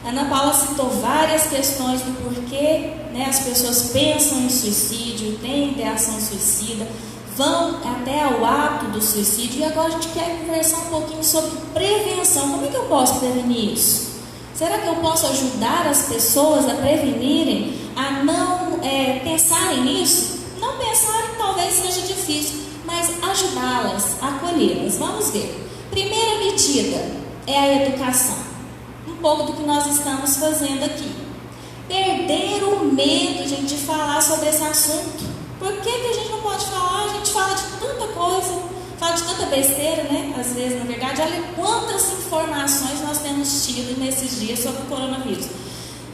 [SPEAKER 4] Ana Paula citou várias questões do porquê, né, as pessoas pensam em suicídio, têm ideação suicida, vão até ao ato do suicídio. E agora a gente quer conversar um pouquinho sobre prevenção. Como é que eu posso prevenir isso? Será que eu posso ajudar as pessoas a prevenirem, a não pensarem nisso? Não pensarem talvez seja difícil, mas ajudá-las, acolhê-las. Vamos ver. Primeira medida é a educação. Um pouco do que nós estamos fazendo aqui. Perder o medo, gente, de falar sobre esse assunto. Por que a gente não pode falar? A gente fala de tanta coisa, fala de tanta besteira, né? Às vezes, na verdade, olha quantas informações nós temos tido nesses dias sobre o coronavírus.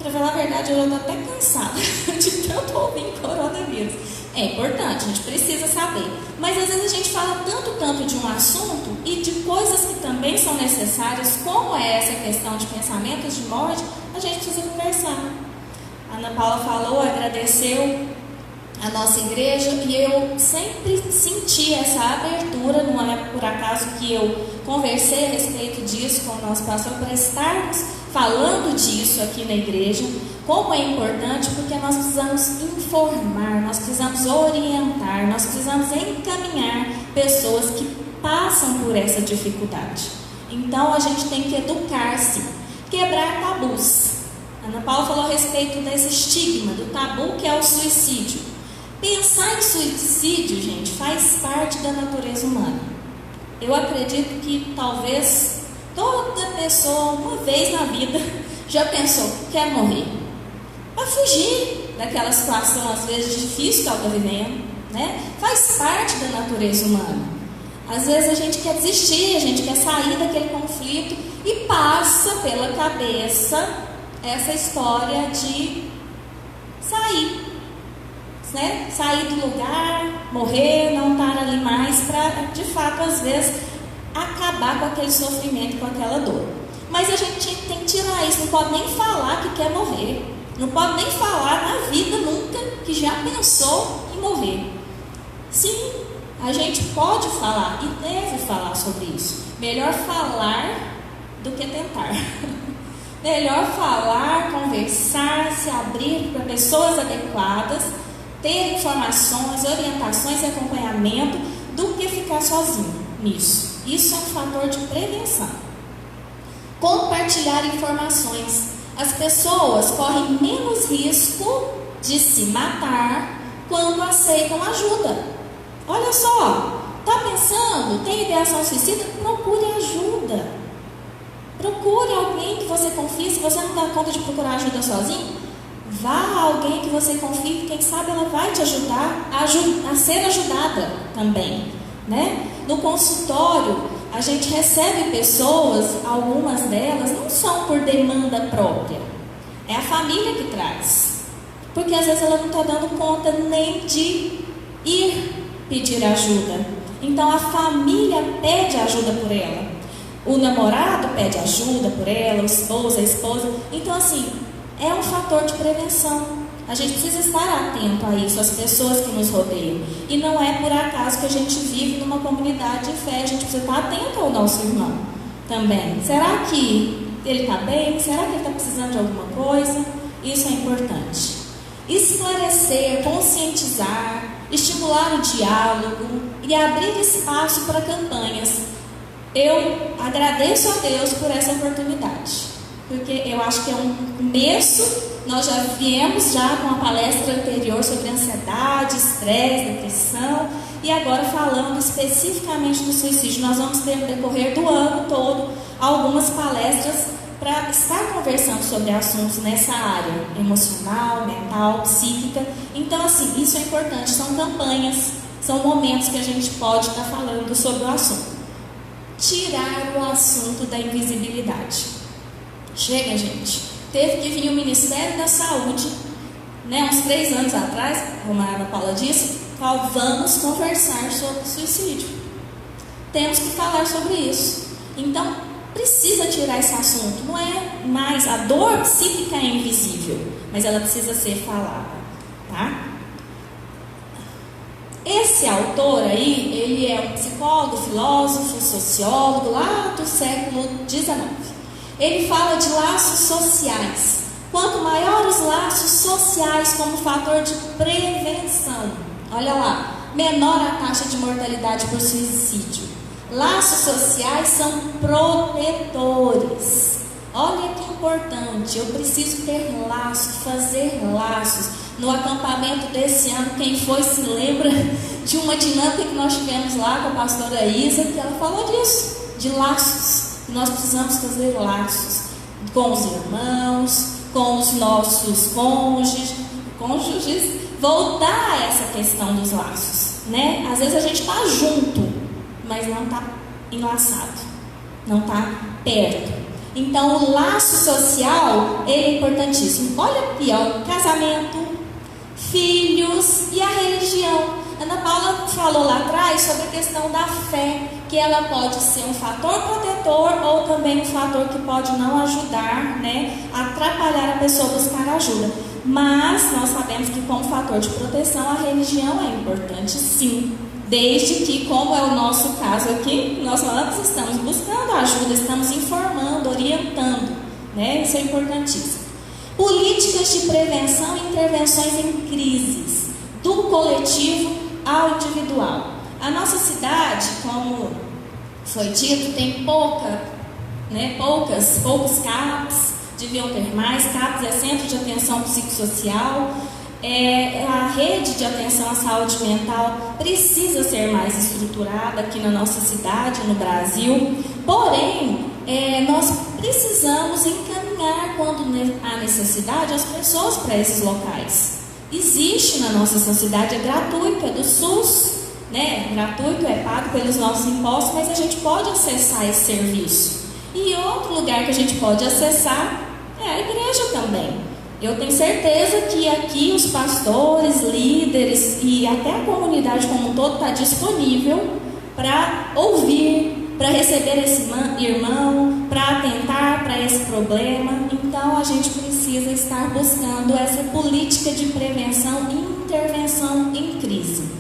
[SPEAKER 4] Para falar a verdade, eu estou até cansada de tanto ouvir coronavírus. É importante, a gente precisa saber. Mas às vezes a gente fala tanto de um assunto e de coisas que também são necessárias, como é essa questão de pensamentos de morte, a gente precisa conversar. A Ana Paula falou, agradeceu a nossa igreja, e eu sempre senti essa abertura, não é por acaso que eu conversei a respeito disso com o nosso pastor, para estarmos falando disso aqui na igreja, como é importante, porque nós precisamos informar, nós precisamos orientar, nós precisamos encaminhar pessoas que passam por essa dificuldade. Então a gente tem que educar-se, quebrar tabus. A Ana Paula falou a respeito desse estigma, do tabu que é o suicídio. Pensar em suicídio, gente, faz parte da natureza humana. Eu acredito que talvez toda pessoa, uma vez na vida, já pensou, quer morrer. Para fugir daquela situação, às vezes, difícil que ela está vivendo, né? Faz parte da natureza humana. Às vezes a gente quer desistir, a gente quer sair daquele conflito e passa pela cabeça essa história de sair. Né? Sair do lugar, morrer, não estar ali mais, para de fato às vezes acabar com aquele sofrimento, com aquela dor. Mas a gente tem que tirar isso, não pode nem falar que quer morrer, não pode nem falar na vida nunca que já pensou em morrer. Sim, a gente pode falar e deve falar sobre isso. Melhor falar do que tentar. Melhor falar, conversar, se abrir para pessoas adequadas, ter informações, orientações e acompanhamento, do que ficar sozinho nisso. Isso é um fator de prevenção. Compartilhar informações. As pessoas correm menos risco de se matar quando aceitam ajuda. Olha só, está pensando, tem ideação suicida? Procure ajuda. Procure alguém que você confie. Se você não dá conta de procurar ajuda sozinho, vá a alguém que você confie, quem sabe ela vai te ajudar a ser ajudada também, né? No consultório, a gente recebe pessoas, algumas delas não são por demanda própria, é a família que traz, porque às vezes ela não está dando conta nem de ir pedir ajuda, então a família pede ajuda por ela, o namorado pede ajuda por ela, o esposo, a esposa, então assim, é um fator de prevenção. A gente precisa estar atento a isso, às pessoas que nos rodeiam. E não é por acaso que a gente vive numa comunidade de fé. A gente precisa estar atento ao nosso irmão também. Será que ele está bem? Será que ele está precisando de alguma coisa? Isso é importante. Esclarecer, conscientizar, estimular o diálogo e abrir espaço para campanhas. Eu agradeço a Deus por essa oportunidade, porque eu acho que é um começo. Nós já viemos com a palestra anterior sobre ansiedade, estresse, depressão, e agora falando especificamente do suicídio. Nós vamos ter no decorrer do ano todo algumas palestras para estar conversando sobre assuntos nessa área emocional, mental, psíquica. Então, assim, isso é importante. São campanhas, são momentos que a gente pode estar falando sobre o assunto. Tirar o assunto da invisibilidade. Chega, gente. Teve que vir o Ministério da Saúde, uns 3 anos atrás, como a Ana Paula disse, vamos conversar sobre suicídio. Temos que falar sobre isso. Então, precisa tirar esse assunto. Não é mais, a dor psíquica é invisível, mas ela precisa ser falada, tá? Esse autor aí, ele é um psicólogo, filósofo, sociólogo, lá do século XIX. Ele fala de laços sociais. Quanto maiores os laços sociais como fator de prevenção, olha lá, menor a taxa de mortalidade por suicídio. Laços sociais são protetores. Olha que importante, eu preciso ter laços, fazer laços. No acampamento desse ano, quem foi se lembra de uma dinâmica que nós tivemos lá com a pastora Isa, que ela falou disso, de laços. Nós precisamos fazer laços com os irmãos, com os nossos cônjuges, voltar a essa questão dos laços, né? Às vezes a gente está junto, mas não está enlaçado, não está perto. Então o laço social é importantíssimo. Olha aqui, ó, casamento, filhos e a religião. Ana Paula falou lá atrás sobre a questão da fé, que ela pode ser um fator protetor ou também um fator que pode não ajudar, atrapalhar a pessoa a buscar ajuda. Mas nós sabemos que como fator de proteção a religião é importante sim, desde que, como é o nosso caso aqui, nós estamos buscando ajuda, estamos informando, orientando, isso é importantíssimo. Políticas de prevenção e intervenções em crises, do coletivo ao individual. A nossa cidade, como foi dito, tem poucos CAPs, deviam ter mais. CAPs é Centro de Atenção Psicossocial. A rede de atenção à saúde mental precisa ser mais estruturada aqui na nossa cidade, no Brasil. Porém, nós precisamos encaminhar, quando há necessidade, as pessoas para esses locais. Existe na nossa sociedade, é gratuito, é do SUS, gratuito, é pago pelos nossos impostos, mas a gente pode acessar esse serviço. E outro lugar que a gente pode acessar é a igreja também. Eu tenho certeza que aqui os pastores, líderes e até a comunidade como um todo está disponível para ouvir, para receber esse irmão, para atentar para esse problema. Então a gente precisa estar buscando essa política de prevenção e intervenção em crise.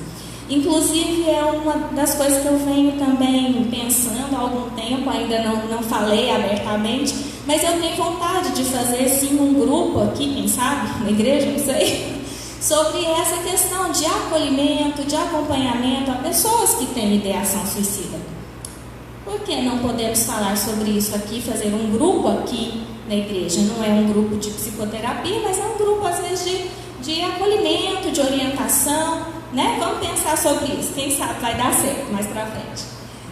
[SPEAKER 4] Inclusive é uma das coisas que eu venho também pensando há algum tempo, ainda não falei abertamente, mas eu tenho vontade de fazer sim um grupo aqui, quem sabe, na igreja, não sei, sobre essa questão de acolhimento, de acompanhamento a pessoas que têm ideação suicida. Por que não podemos falar sobre isso aqui, fazer um grupo aqui na igreja? Não é um grupo de psicoterapia, mas é um grupo às vezes de acolhimento, de orientação, Vamos pensar sobre isso, quem sabe vai dar certo mais para frente.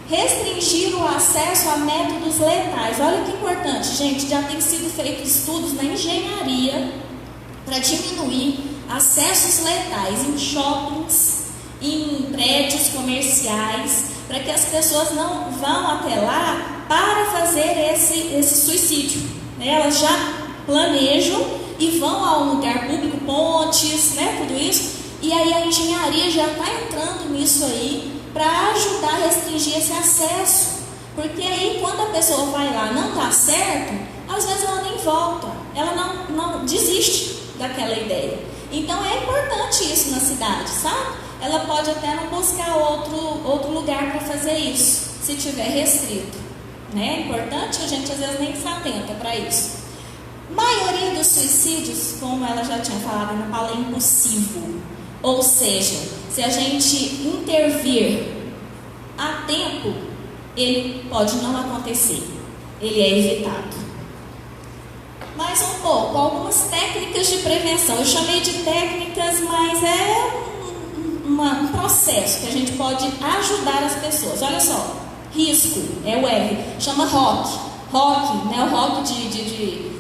[SPEAKER 4] Restringir o acesso a métodos letais. Olha que importante, gente, já tem sido feito estudos na engenharia para diminuir acessos letais em shoppings, em prédios comerciais, para que as pessoas não vão até lá para fazer esse suicídio. Elas já planejam e vão a um lugar público, pontes, tudo isso. E aí a engenharia já está entrando nisso aí para ajudar a restringir esse acesso. Porque aí quando a pessoa vai lá e não está certo, às vezes ela nem volta, ela não desiste daquela ideia. Então é importante isso na cidade, sabe? Ela pode até não buscar outro lugar para fazer isso, se tiver restrito, né? É importante, a gente às vezes nem se atenta para isso. Maioria dos suicídios, como ela já tinha falado, Ana Paula, é impossível. Ou seja, se a gente intervir a tempo, ele pode não acontecer, ele é evitado. Mais um pouco, algumas técnicas de prevenção. Eu chamei de técnicas, mas é um processo que a gente pode ajudar as pessoas. Olha só, risco, é o R, chama ROC. ROC, não é o rock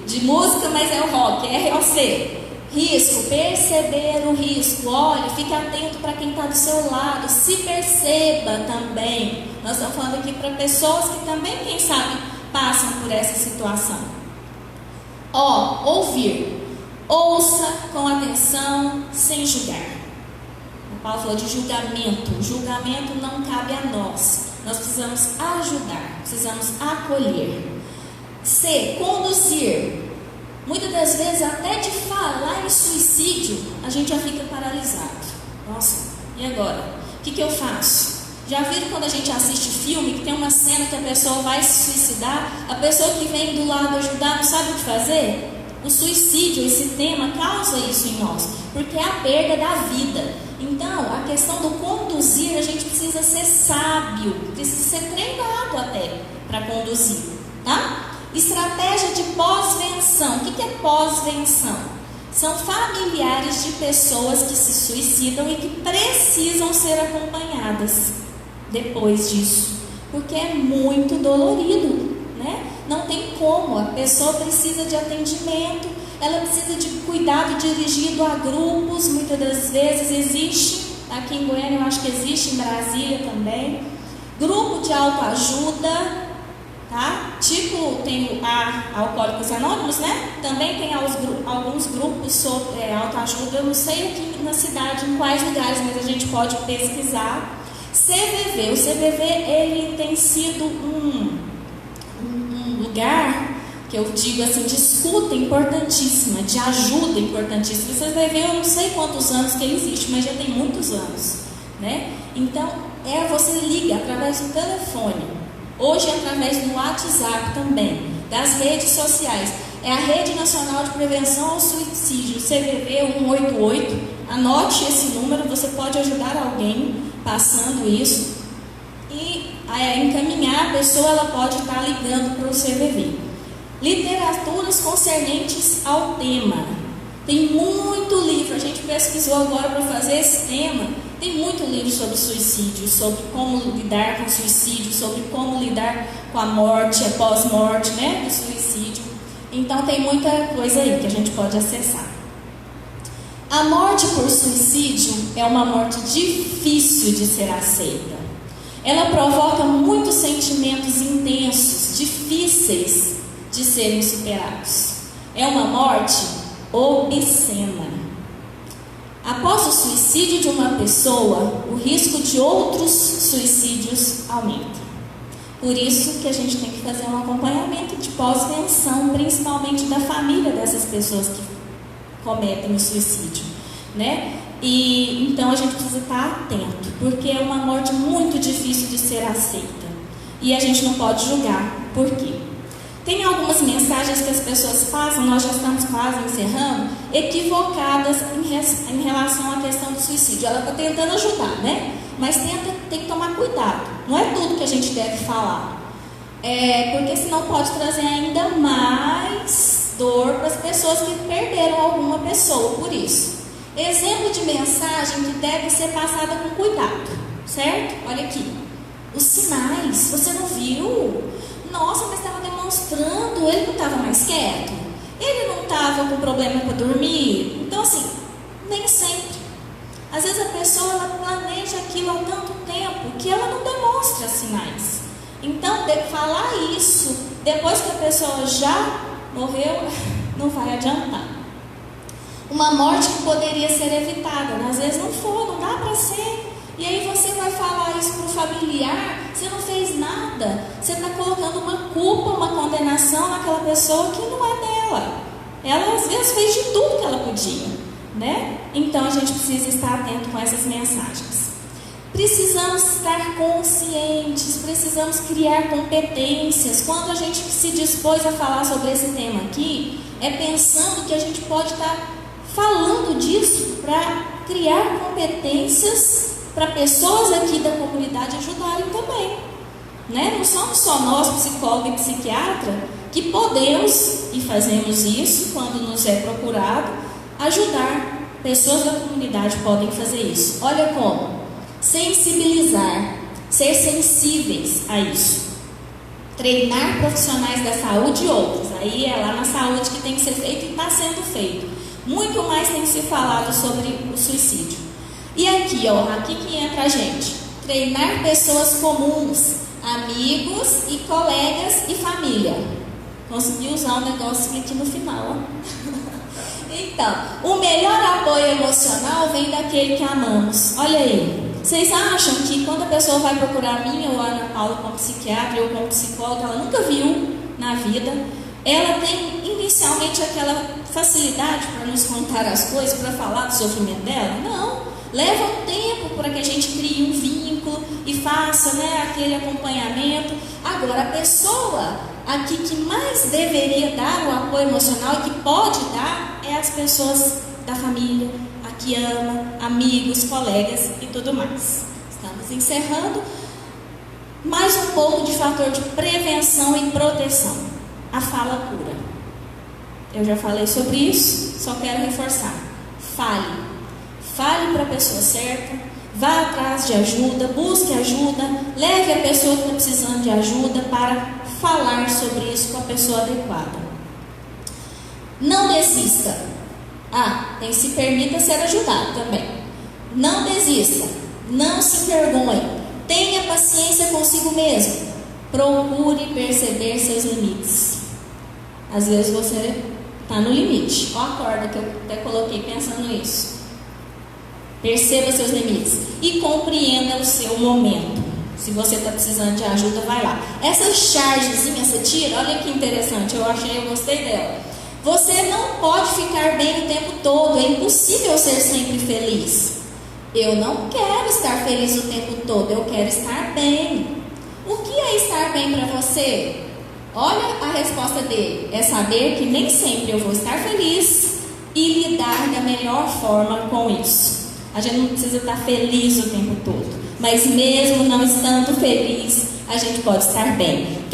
[SPEAKER 4] de música, mas é o ROC, R-O-C. Risco, perceber o risco. Olha, fique atento para quem está do seu lado, se perceba também. Nós estamos falando aqui para pessoas que também, quem sabe, passam por essa situação. Ouvir. Ouça com atenção, sem julgar. O Paulo falou de julgamento. O julgamento não cabe a nós. Nós precisamos ajudar, precisamos acolher. C. Conduzir. Muitas das vezes, até de falar em suicídio, a gente já fica paralisado. Nossa, e agora? O que eu faço? Já viram quando a gente assiste filme, que tem uma cena que a pessoa vai se suicidar, a pessoa que vem do lado ajudar não sabe o que fazer? O suicídio, esse tema, causa isso em nós, porque é a perda da vida. Então, a questão do conduzir, a gente precisa ser sábio, precisa ser treinado até para conduzir, tá? Estratégia de pós-venção. O que é pós-venção? São familiares de pessoas que se suicidam e que precisam ser acompanhadas depois disso, porque é muito dolorido, né? Não tem como, a pessoa precisa de atendimento, ela precisa de cuidado dirigido a grupos, muitas das vezes existe, aqui em Goiânia eu acho que existe, em Brasília também, grupo de autoajuda, tá? Tipo, tem a Alcoólicos Anônimos, né? Também tem alguns grupos sobre autoajuda, eu não sei aqui na cidade, em quais lugares, mas a gente pode pesquisar. CVV, o CVV, ele tem sido um lugar que eu digo assim, de escuta importantíssima, de ajuda importantíssima. O CVV, eu não sei quantos anos que ele existe, mas já tem muitos anos, né? Então, você liga através do telefone, hoje através do WhatsApp também, das redes sociais. É a Rede Nacional de Prevenção ao Suicídio, CVV 188. Anote esse número, você pode ajudar alguém passando isso e encaminhar a pessoa, ela pode estar ligando para o CVV. Literaturas concernentes ao tema. Tem muito livro, a gente pesquisou agora para fazer esse tema. Tem muito livro sobre suicídio, sobre como lidar com o suicídio, sobre como lidar com a morte, a pós-morte, né, do suicídio. Então tem muita coisa aí que a gente pode acessar. A morte por suicídio é uma morte difícil de ser aceita. Ela provoca muitos sentimentos intensos, difíceis de serem superados. É uma morte obscena. Após o suicídio de uma pessoa, o risco de outros suicídios aumenta. Por isso que a gente tem que fazer um acompanhamento de pós-venção, principalmente da família dessas pessoas que cometem o suicídio, né? E então a gente precisa estar atento, porque é uma morte muito difícil de ser aceita. E a gente não pode julgar. Por quê? Tem algumas mensagens que as pessoas passam, nós já estamos quase encerrando, equivocadas em relação à questão do suicídio. Ela está tentando ajudar, né? Mas tem que tomar cuidado. Não é tudo que a gente deve falar. Porque senão pode trazer ainda mais dor para as pessoas que perderam alguma pessoa por isso. Exemplo de mensagem que deve ser passada com cuidado, certo? Olha aqui. Os sinais, você não viu? Nossa, mas estava demonstrando, ele não estava mais quieto? Ele não estava com problema para dormir? Então assim, nem sempre. Às vezes a pessoa ela planeja aquilo há tanto tempo que ela não demonstra sinais. Então, falar isso depois que a pessoa já morreu, não vai adiantar. Uma morte que poderia ser evitada, às vezes não for, não dá para ser. E aí você vai falar isso para o familiar, você não fez nada, você está colocando uma culpa, uma condenação naquela pessoa que não é dela. Ela às vezes fez de tudo que ela podia, né? Então a gente precisa estar atento com essas mensagens. Precisamos estar conscientes, precisamos criar competências. Quando a gente se dispôs a falar sobre esse tema aqui, é pensando que a gente pode estar falando disso para criar competências para pessoas aqui da comunidade ajudarem também, né? Não somos só nós, psicólogo e psiquiatra, que podemos, e fazemos isso quando nos é procurado, ajudar. Pessoas da comunidade podem fazer isso. Olha como: sensibilizar, ser sensíveis a isso, treinar profissionais da saúde e outros. Aí é lá na saúde que tem que ser feito e está sendo feito. Muito mais tem que ser falado sobre o suicídio. E aqui, ó, aqui que entra a gente: treinar pessoas comuns, amigos e colegas e família. Consegui usar um negócio aqui no final, ó. Então, o melhor apoio emocional vem daquele que amamos. Olha aí, vocês acham que quando a pessoa vai procurar a mim ou a Ana Paula como psiquiatra ou como psicóloga, ela nunca viu na vida, ela tem inicialmente aquela facilidade para nos contar as coisas, para falar do sofrimento dela? Não, leva um tempo para que a gente crie um vínculo e faça, né, aquele acompanhamento. Agora, a pessoa aqui que mais deveria dar o apoio emocional e que pode dar é as pessoas da família, a que ama, amigos, colegas e tudo mais. Estamos encerrando. Mais um pouco de fator de prevenção e proteção. A fala cura. Eu já falei sobre isso, só quero reforçar. Fale. Fale para a pessoa certa, vá atrás de ajuda, busque ajuda, leve a pessoa que está precisando de ajuda para falar sobre isso com a pessoa adequada. Não desista. Se permita ser ajudado também. Não desista. Não se envergonhe. Tenha paciência consigo mesmo. Procure perceber seus limites. Às vezes você está no limite. Olha a corda que eu até coloquei pensando nisso. Perceba seus limites e compreenda o seu momento. Se você está precisando de ajuda, vai lá. Essa chargezinha você tira, olha que interessante, eu gostei dela. Você não pode ficar bem o tempo todo, é impossível ser sempre feliz. Eu não quero estar feliz o tempo todo, eu quero estar bem. O que é estar bem para você? Olha a resposta dele, é saber que nem sempre eu vou estar feliz e lidar da melhor forma com isso. A gente não precisa estar feliz o tempo todo, mas mesmo não estando feliz, a gente pode estar bem.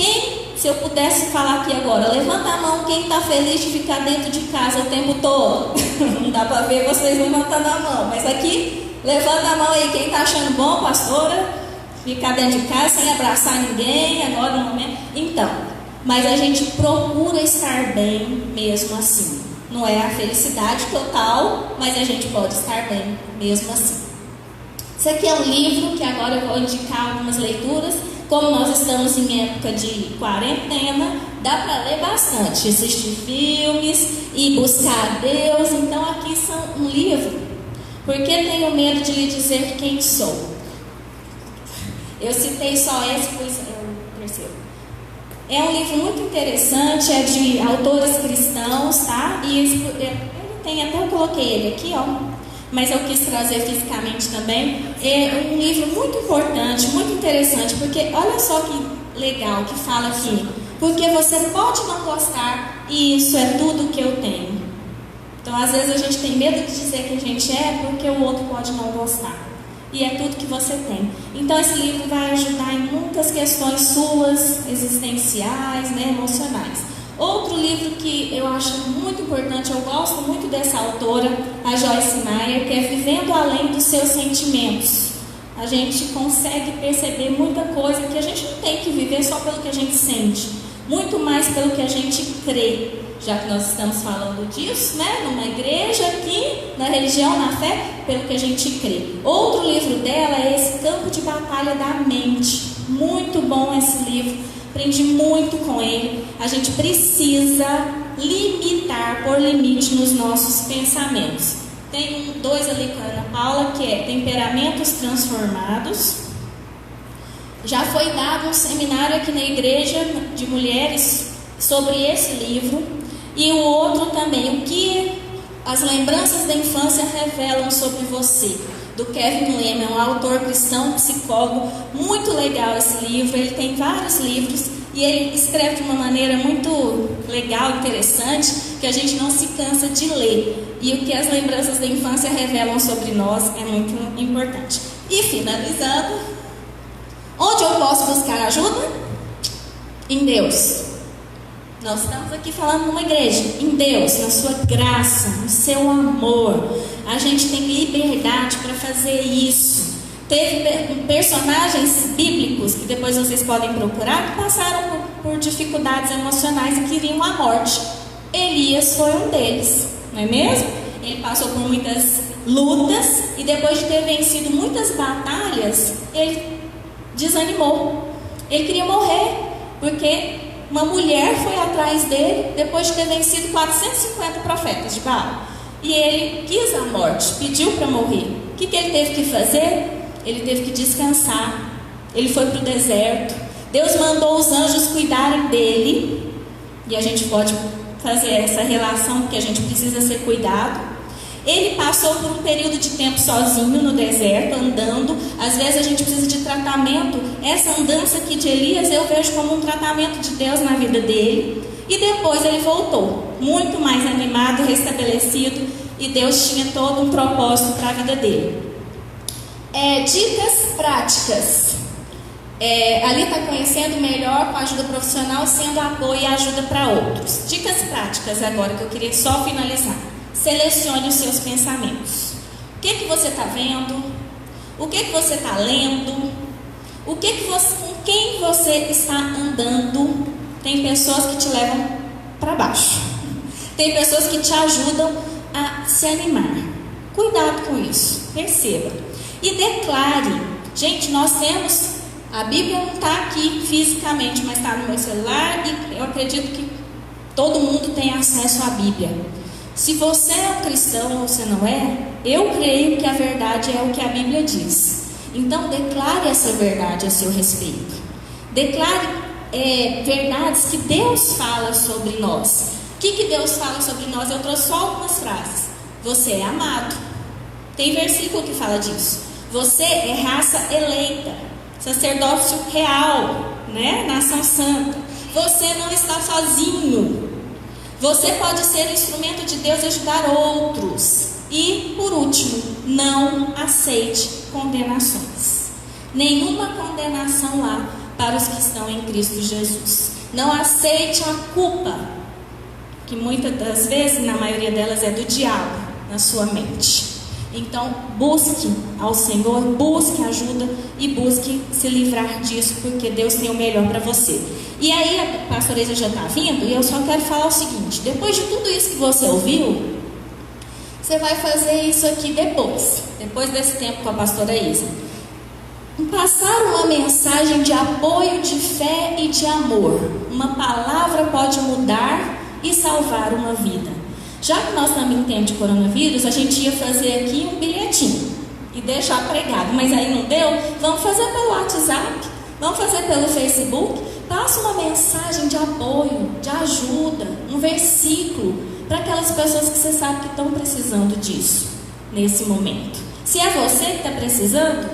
[SPEAKER 4] Se eu pudesse falar aqui agora, levanta a mão quem está feliz de ficar dentro de casa o tempo todo. Não dá para ver vocês levantando a mão, mas aqui, levanta a mão aí quem está achando bom, pastora, ficar dentro de casa sem abraçar ninguém, agora no momento. Então, mas a gente procura estar bem mesmo assim. Não é a felicidade total, mas a gente pode estar bem mesmo assim. Isso aqui é um livro que agora eu vou indicar algumas leituras. Como nós estamos em época de quarentena, dá para ler bastante, assistir filmes e buscar a Deus. Então aqui são um livro. Porque tenho medo de lhe dizer quem sou. Eu citei só esse, pois eu percebo. É um livro muito interessante, é de autores cristãos, tá? E ele tem, até eu coloquei ele aqui, ó. Mas eu quis trazer fisicamente também. É um livro muito importante, muito interessante, porque olha só que legal que fala aqui. Porque você pode não gostar e isso é tudo que eu tenho. Então, às vezes a gente tem medo de dizer que a gente é porque o outro pode não gostar. E é tudo que você tem. Então, esse livro vai ajudar em muitas questões suas, existenciais, né, emocionais. Outro livro que eu acho muito importante, eu gosto muito dessa autora, a Joyce Meyer, que é Vivendo Além dos Seus Sentimentos. A gente consegue perceber muita coisa que a gente não tem que viver só pelo que a gente sente, muito mais pelo que a gente crê. Já que nós estamos falando disso, né, numa igreja aqui, na religião, na fé, pelo que a gente crê. Outro livro dela é esse Campo de Batalha da Mente. Muito bom esse livro. Aprendi muito com ele. A gente precisa pôr limite nos nossos pensamentos. Tem dois ali com a Ana Paula, que é Temperamentos Transformados. Já foi dado um seminário aqui na igreja de mulheres sobre esse livro. E o outro também, As lembranças da infância revelam sobre você, do Kevin Lehman, um autor cristão, psicólogo, muito legal esse livro. Ele tem vários livros e ele escreve de uma maneira muito legal, interessante, que a gente não se cansa de ler. E o que as lembranças da infância revelam sobre nós é muito importante. E finalizando, onde eu posso buscar ajuda? Em Deus. Nós estamos aqui falando numa igreja, em Deus, na sua graça, no seu amor. A gente tem liberdade para fazer isso. Teve personagens bíblicos, que depois vocês podem procurar, que passaram por dificuldades emocionais e queriam a morte. Elias foi um deles, não é mesmo? Ele passou por muitas lutas e depois de ter vencido muitas batalhas, ele desanimou. Ele queria morrer, porque uma mulher foi atrás dele depois de ter vencido 450 profetas de Baal. E ele quis a morte, pediu para morrer. O que ele teve que fazer? Ele teve que descansar. Ele foi para o deserto. Deus mandou os anjos cuidarem dele. E a gente pode fazer essa relação, porque a gente precisa ser cuidado. Ele passou por um período de tempo sozinho no deserto, andando. Às vezes a gente precisa de tratamento. Essa andança aqui de Elias eu vejo como um tratamento de Deus na vida dele. E depois ele voltou, muito mais animado, restabelecido. E Deus tinha todo um propósito para a vida dele. Dicas práticas. Ali está conhecendo melhor com a ajuda profissional, sendo apoio e ajuda para outros. Dicas práticas agora que eu queria só finalizar. Selecione os seus pensamentos. O que você está vendo? O que você está lendo? Com quem você está andando? Tem pessoas que te levam para baixo. Tem pessoas que te ajudam a se animar. Cuidado com isso. Perceba. E declare. Gente, nós temos... A Bíblia não está aqui fisicamente, mas está no meu celular e eu acredito que todo mundo tem acesso à Bíblia. Se você é um cristão ou você não é, eu creio que a verdade é o que a Bíblia diz. Então declare essa verdade a seu respeito. Declare verdades que Deus fala sobre nós. O que Deus fala sobre nós? Eu trouxe só algumas frases. Você é amado. Tem versículo que fala disso. Você é raça eleita, sacerdócio real, né? Nação santa. Você não está sozinho. Você pode ser instrumento de Deus e ajudar outros. E, por último, não aceite condenações. Nenhuma condenação há para os que estão em Cristo Jesus. Não aceite a culpa, que muitas das vezes, na maioria delas, é do diabo na sua mente. Então, busque ao Senhor, busque ajuda e busque se livrar disso, porque Deus tem o melhor para você. E aí, a pastora Isa já está vindo, e eu só quero falar o seguinte: depois de tudo isso que você ouviu, você vai fazer isso aqui depois desse tempo com a pastora Isa. Passar uma mensagem de apoio, de fé e de amor. Uma palavra pode mudar e salvar uma vida. Já que nós estamos em tempo de coronavírus, a gente ia fazer aqui um bilhetinho e deixar pregado, mas aí não deu. Vamos fazer pelo WhatsApp, vamos fazer pelo Facebook. Passa uma mensagem de apoio, de ajuda, um versículo para aquelas pessoas que você sabe que estão precisando disso nesse momento. Se é você que está precisando,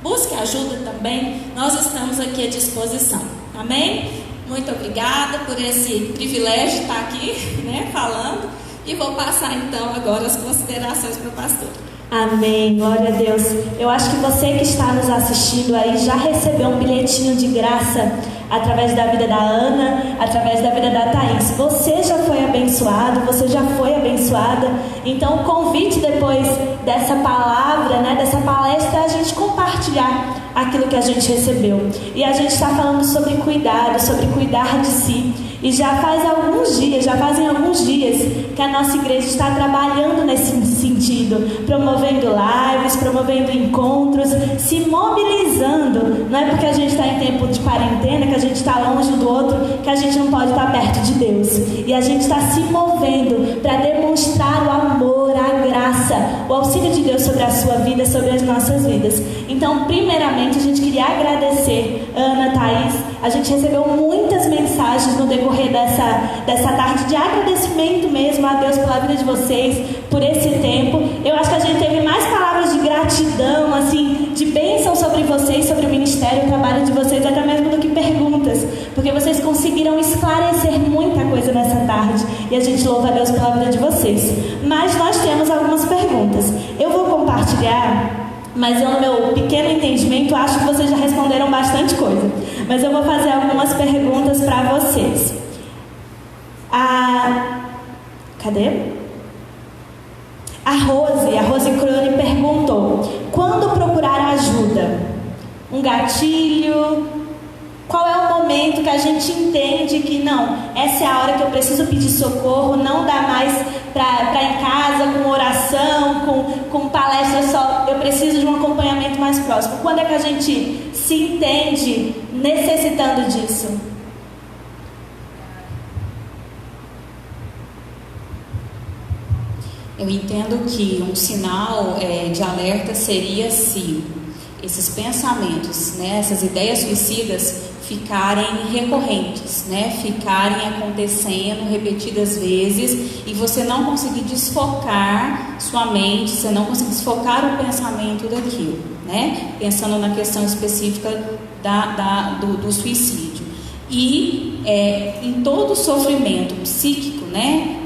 [SPEAKER 4] busque ajuda também. Nós estamos aqui à disposição. Amém? Muito obrigada por esse privilégio de estar aqui, né, falando. E vou passar então agora as considerações para o pastor.
[SPEAKER 5] Amém, glória a Deus. Eu acho que você que está nos assistindo aí já recebeu um bilhetinho de graça através da vida da Ana, através da vida da Thaís. Você já foi abençoado, você já foi abençoada. Então o convite depois dessa palavra, né, dessa palestra, é a gente compartilhar aquilo que a gente recebeu. E a gente está falando sobre cuidado, sobre cuidar de si. E já fazem alguns dias que a nossa igreja está trabalhando nesse sentido, promovendo lives, promovendo encontros, se mobilizando. Não é porque a gente está em tempo de quarentena, que a gente está longe do outro, que a gente não pode estar perto de Deus. E a gente está se movendo para demonstrar o amor, a graça, o auxílio de Deus sobre a sua vida, sobre as nossas vidas. Então, primeiramente, a gente queria agradecer Ana, Thaís, A gente recebeu muitas mensagens no decorrer dessa tarde de agradecimento mesmo a Deus pela vida de vocês, por esse tempo. Eu acho que a gente teve mais palavras de gratidão, assim, de bênção sobre vocês, sobre o ministério, o trabalho de vocês, até mesmo do que perguntas, porque vocês conseguiram esclarecer muita coisa nessa tarde e a gente louva a Deus pela vida de vocês. Mas nós temos algumas perguntas. Eu vou compartilhar, mas eu, no meu pequeno entendimento, acho que vocês já responderam bastante coisa. Mas eu vou fazer algumas perguntas para vocês. Cadê? A Rose Crone perguntou: quando procurar ajuda? Um gatilho? Qual é o momento que a gente entende que não, essa é a hora que eu preciso pedir socorro, não dá mais para ir em casa com oração, com palestra só, eu preciso de um acompanhamento mais próximo. Quando é que a gente se entende necessitando disso?
[SPEAKER 3] Eu entendo que um sinal de alerta seria se esses pensamentos, né, essas ideias suicidas ficarem recorrentes, né, ficarem acontecendo repetidas vezes e você não conseguir desfocar sua mente, você não conseguir desfocar o pensamento daquilo, né, pensando na questão específica do suicídio. E em todo sofrimento psíquico, né,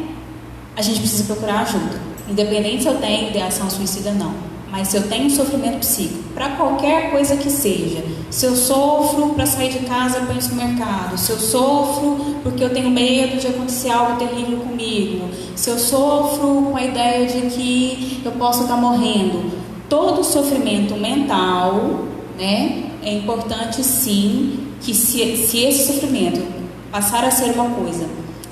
[SPEAKER 3] a gente precisa procurar ajuda, independente se eu tenho ideação suicida ou não. Mas se eu tenho sofrimento psíquico, para qualquer coisa que seja, se eu sofro para sair de casa para ir no supermercado, se eu sofro porque eu tenho medo de acontecer algo terrível comigo, se eu sofro com a ideia de que eu posso estar morrendo, todo sofrimento mental, né, é importante sim que se esse sofrimento passar a ser uma coisa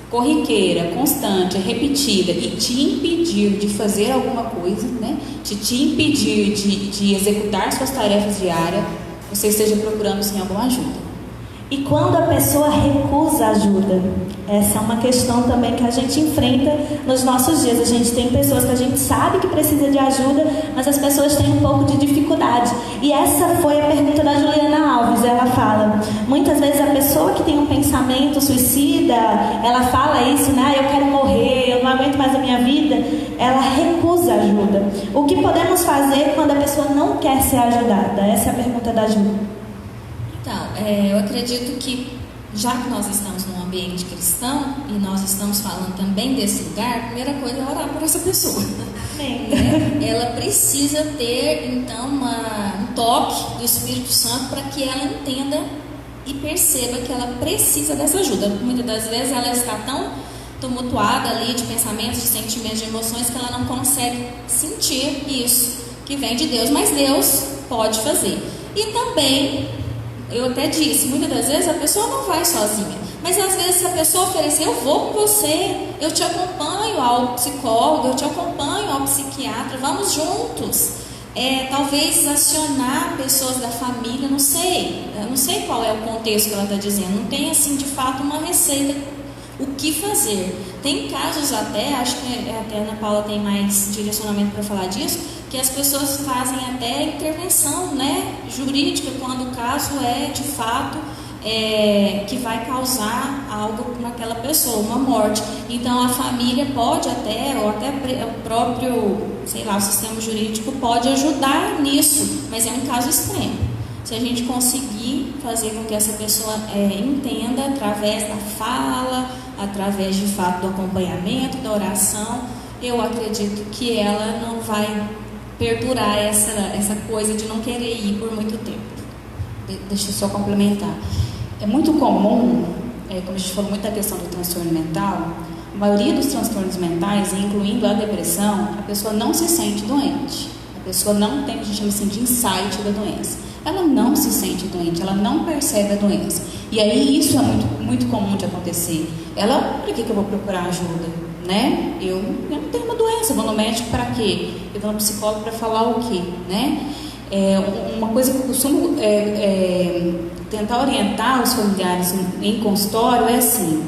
[SPEAKER 3] corriqueira, constante, repetida e te impedir de fazer alguma coisa, né? Te impedir de executar suas tarefas diárias, você esteja procurando sim alguma ajuda.
[SPEAKER 5] E quando a pessoa recusa ajuda? Essa é uma questão também que a gente enfrenta nos nossos dias. A gente tem pessoas que a gente sabe que precisa de ajuda, mas as pessoas têm um pouco de dificuldade. E essa foi a pergunta da Juliana Alves. Ela fala, muitas vezes a pessoa que tem um pensamento suicida, ela fala isso, né? Eu quero morrer, eu não aguento mais a minha vida. Ela recusa ajuda. O que podemos fazer quando a pessoa não quer ser ajudada? Essa é a pergunta da Juliana.
[SPEAKER 4] Então, eu acredito que, já que nós estamos num ambiente cristão e nós estamos falando também desse lugar, a primeira coisa é orar por essa pessoa. Ela precisa ter, então, um toque do Espírito Santo para que ela entenda e perceba que ela precisa dessa ajuda. Muitas das vezes ela está tão tumultuada ali de pensamentos, de sentimentos, de emoções, que ela não consegue sentir isso que vem de Deus, mas Deus pode fazer. E também, eu até disse, muitas das vezes a pessoa não vai sozinha, mas às vezes a pessoa oferecer, eu vou com você, eu te acompanho ao psicólogo, eu te acompanho ao psiquiatra, vamos juntos. Talvez acionar pessoas da família, não sei qual é o contexto que ela está dizendo, não tem assim de fato uma receita, o que fazer. Tem casos até, acho que até a Ana Paula tem mais direcionamento para falar disso, que as pessoas fazem até intervenção, né, jurídica, quando o caso é de fato que vai causar algo naquela pessoa, uma morte. Então a família pode até, ou até o próprio, sei lá, o sistema jurídico pode ajudar nisso, mas é um caso extremo. Se a gente conseguir fazer com que essa pessoa entenda através da fala, através de fato do acompanhamento, da oração, eu acredito que ela não vai perdurar essa coisa de não querer ir por muito tempo. Deixa eu só complementar. É muito comum, como a gente falou muito da questão do transtorno mental, a maioria dos transtornos mentais, incluindo a depressão, a pessoa não se sente doente. A pessoa não tem o que a gente chama assim de insight da doença. Ela não se sente doente, ela não percebe a doença. E aí isso é muito, muito comum de acontecer. Ela, para que eu vou procurar ajuda? Né? Eu não tenho uma doença, eu vou no médico para quê? Eu vou no psicólogo para falar o quê? Né? Uma coisa que eu costumo tentar orientar os familiares em consultório é assim,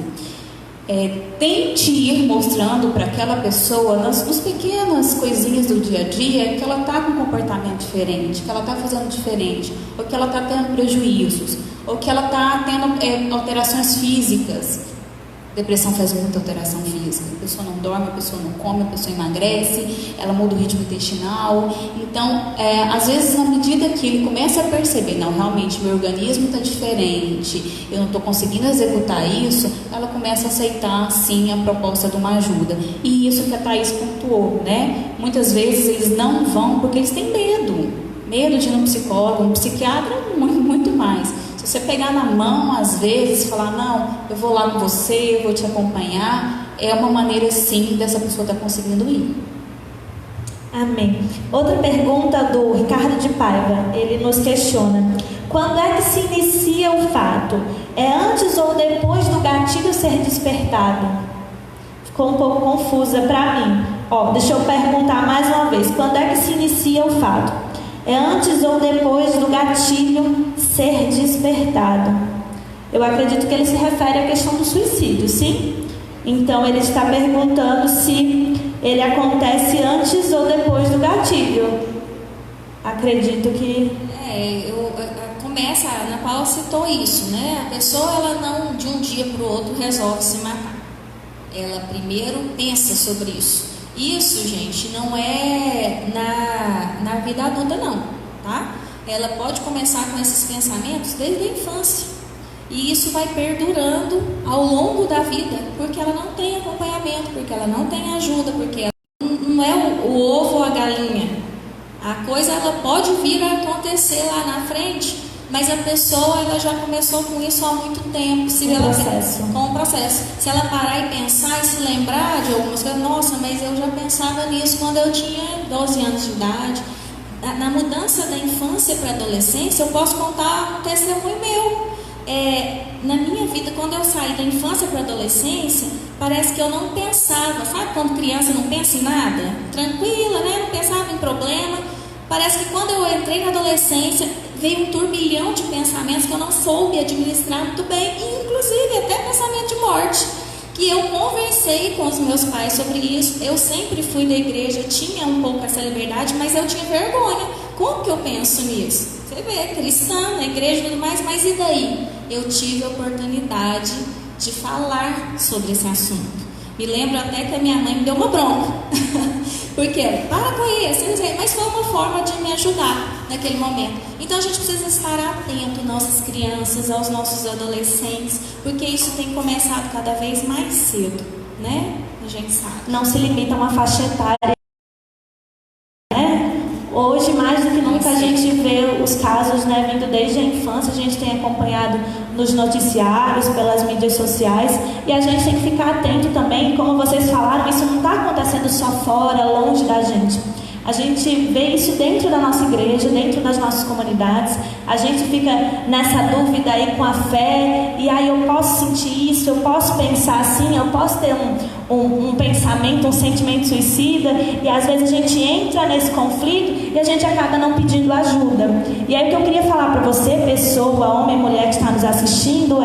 [SPEAKER 3] tente ir mostrando para aquela pessoa, nas pequenas coisinhas do dia a dia, que ela está com um comportamento diferente, que ela está fazendo diferente, ou que ela está tendo prejuízos, ou que ela está tendo alterações físicas. Depressão faz muita alteração física. A pessoa não dorme, a pessoa não come, a pessoa emagrece, ela muda o ritmo intestinal. Então, às vezes, na medida que ele começa a perceber, não, realmente, meu organismo está diferente, eu não estou conseguindo executar isso, ela começa a aceitar, sim, a proposta de uma ajuda. E isso que a Thaís pontuou, né? Muitas vezes eles não vão porque eles têm medo. Medo de ir no psicólogo, um psiquiatra, muito mais. Se você pegar na mão, às vezes, falar, não, eu vou lá com você, eu vou te acompanhar, é uma maneira, sim, dessa pessoa estar conseguindo ir.
[SPEAKER 5] Amém. Outra pergunta do Ricardo de Paiva, ele nos questiona: quando é que se inicia o fato? É antes ou depois do gatilho ser despertado? Ficou um pouco confusa para mim. Deixa eu perguntar mais uma vez: quando é que se inicia o fato? É antes ou depois do gatilho ser despertado? Eu acredito que ele se refere à questão do suicídio, sim? Então ele está perguntando se ele acontece antes ou depois do gatilho. Acredito que...
[SPEAKER 4] Começa, a Ana Paula citou isso, né? A pessoa, ela não de um dia para o outro resolve se matar. Ela primeiro pensa sobre isso. Isso, gente, não é na vida adulta, não, tá? Ela pode começar com esses pensamentos desde a infância. E isso vai perdurando ao longo da vida, porque ela não tem acompanhamento, porque ela não tem ajuda, porque ela não é o ovo ou a galinha. A coisa, ela pode vir a acontecer lá na frente, mas a pessoa, ela já começou com isso há muito tempo. Com o processo. Se ela parar e pensar e se lembrar de algumas coisas, nossa, mas eu já pensava nisso quando eu tinha 12 anos de idade. Na mudança da infância para a adolescência, eu posso contar um testemunho meu. Na minha vida, quando eu saí da infância para a adolescência, parece que eu não pensava, sabe quando criança não pensa em nada? Tranquila, né? Não pensava em problema. Parece que quando eu entrei na adolescência, veio um turbilhão de pensamentos que eu não soube administrar muito bem, inclusive até pensamento de morte, que eu conversei com os meus pais sobre isso. Eu sempre fui da igreja, tinha um pouco essa liberdade, mas eu tinha vergonha. Como que eu penso nisso? Você vê, cristã, na igreja e tudo mais, mas e daí? Eu tive a oportunidade de falar sobre esse assunto. Me lembro até que a minha mãe me deu uma bronca. Porque para com isso, mas foi uma forma de me ajudar naquele momento. Então a gente precisa estar atento, nossas crianças, aos nossos adolescentes, porque isso tem começado cada vez mais cedo, né? A gente sabe.
[SPEAKER 5] Não se limita a uma faixa etária, né? Hoje, mais do que nunca, a gente vê os casos, né, vindo desde a infância. A gente tem acompanhado nos noticiários, pelas mídias sociais, e a gente tem que ficar atento também. Como vocês falaram, isso não está acontecendo só fora, longe da gente. A gente vê isso dentro da nossa igreja, dentro das nossas comunidades. A gente fica nessa dúvida aí com a fé, e aí eu posso sentir isso, eu posso pensar assim, eu posso ter um pensamento, um sentimento suicida, e às vezes a gente entra nesse conflito e a gente acaba não pedindo ajuda. E aí o que eu queria falar para você, pessoa, homem e mulher que está nos assistindo,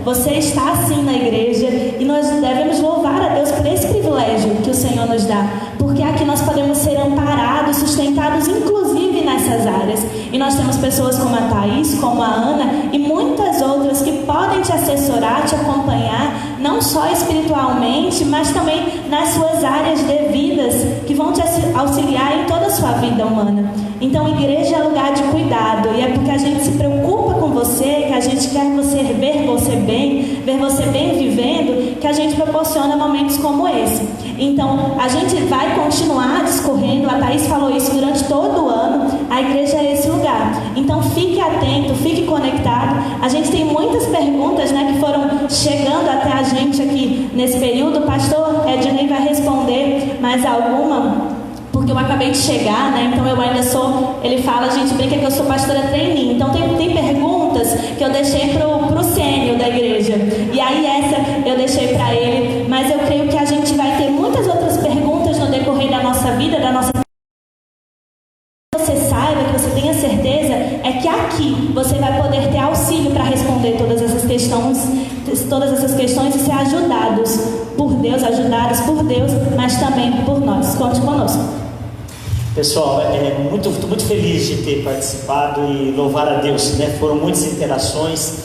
[SPEAKER 5] você está assim na igreja, e nós devemos louvar a Deus por esse privilégio que o Senhor nos dá, porque aqui nós podemos ser amparados, sustentados, inclusive nessas áreas. E nós temos pessoas como a Thaís, como a Ana e muitas outras que podem te assessorar, te acompanhar, não só espiritualmente, mas também nas suas áreas devidas, que vão te auxiliar em toda a sua vida humana. Então, igreja é lugar de cuidado, e é porque a gente se preocupa com você, que a gente quer ver você bem vivendo, que a gente proporciona momentos como esse. Então, a gente vai continuar discorrendo, a Thaís falou isso durante todo o ano, a igreja é esse lugar. Então, fique atento, fique conectado. A gente tem muitas perguntas, né, que foram chegando até a gente aqui nesse período. O pastor Ednei vai responder mais alguma, porque eu acabei de chegar, né? Então eu ainda sou, ele fala, a gente brinca que eu sou pastora trainee. Então tem perguntas que eu deixei pro sênior da igreja, e aí essa eu deixei para ele, mas eu creio que a gente vai ter muitas outras perguntas no decorrer da nossa vida, da nossa... Você saiba, que você tenha certeza, é que aqui você vai poder ter auxílio para responder todas essas questões e ser ajudados por Deus, mas também por nós. Conte conosco.
[SPEAKER 2] Pessoal, estou muito feliz de ter participado e louvar a Deus, né? Foram muitas interações,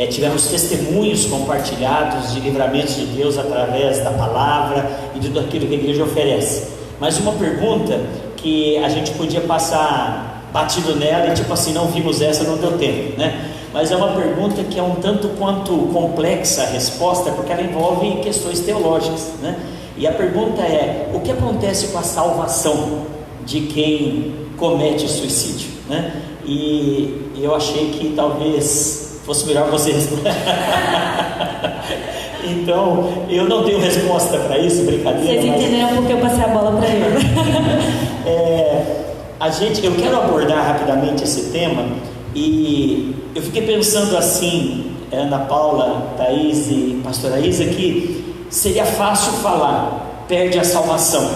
[SPEAKER 2] tivemos testemunhos compartilhados de livramentos de Deus através da palavra e de tudo aquilo que a igreja oferece. Mas uma pergunta que a gente podia passar batido nela e tipo assim, não vimos essa, não deu tempo, né? Mas é uma pergunta que é um tanto quanto complexa a resposta, porque ela envolve questões teológicas, né? E a pergunta é: o que acontece com a salvação de quem comete suicídio, né? E eu achei que talvez fosse melhor você responder. Então, eu não tenho resposta para isso, brincadeira.
[SPEAKER 5] Vocês entenderam porque eu passei a bola para ele.
[SPEAKER 2] Eu quero abordar rapidamente esse tema, e eu fiquei pensando assim, Ana Paula, Thaís e pastora Isa, que seria fácil falar, perde a salvação,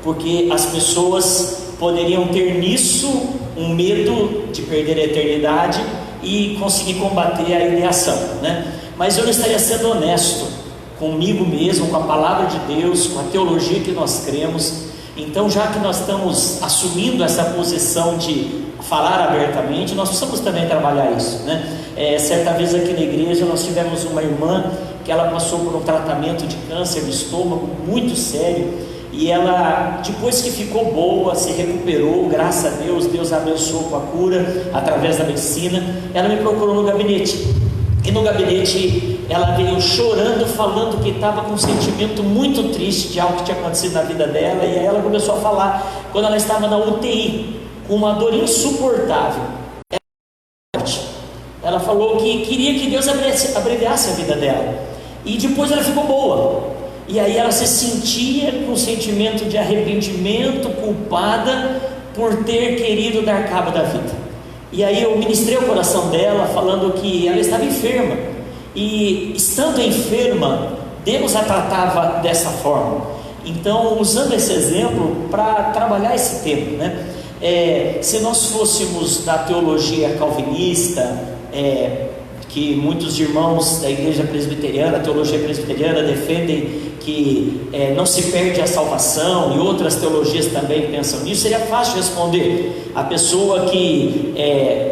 [SPEAKER 2] porque as pessoas poderiam ter nisso um medo de perder a eternidade e conseguir combater a ideação, né? Mas eu não estaria sendo honesto comigo mesmo, com a palavra de Deus, com a teologia que nós cremos. Então, já que nós estamos assumindo essa posição de falar abertamente, nós precisamos também trabalhar isso, né? Certa vez aqui na igreja nós tivemos uma irmã que ela passou por um tratamento de câncer de estômago muito sério, e ela, depois que ficou boa, se recuperou, graças a Deus, Deus a abençoou com a cura através da medicina. Ela me procurou no gabinete, e no gabinete ela veio chorando, falando que estava com um sentimento muito triste de algo que tinha acontecido na vida dela. E aí ela começou a falar, quando ela estava na UTI, com uma dor insuportável, ela falou que queria que Deus abreviasse a vida dela, e depois ela ficou boa. E aí ela se sentia com um sentimento de arrependimento, culpada por ter querido dar cabo da vida. E aí eu ministrei o coração dela, falando que ela estava enferma, e estando enferma, Deus a tratava dessa forma. Então, usando esse exemplo para trabalhar esse tema, né? Se nós fôssemos da teologia calvinista, que muitos irmãos da igreja presbiteriana, a teologia presbiteriana, defendem que não se perde a salvação, e outras teologias também pensam nisso, seria fácil responder. A pessoa que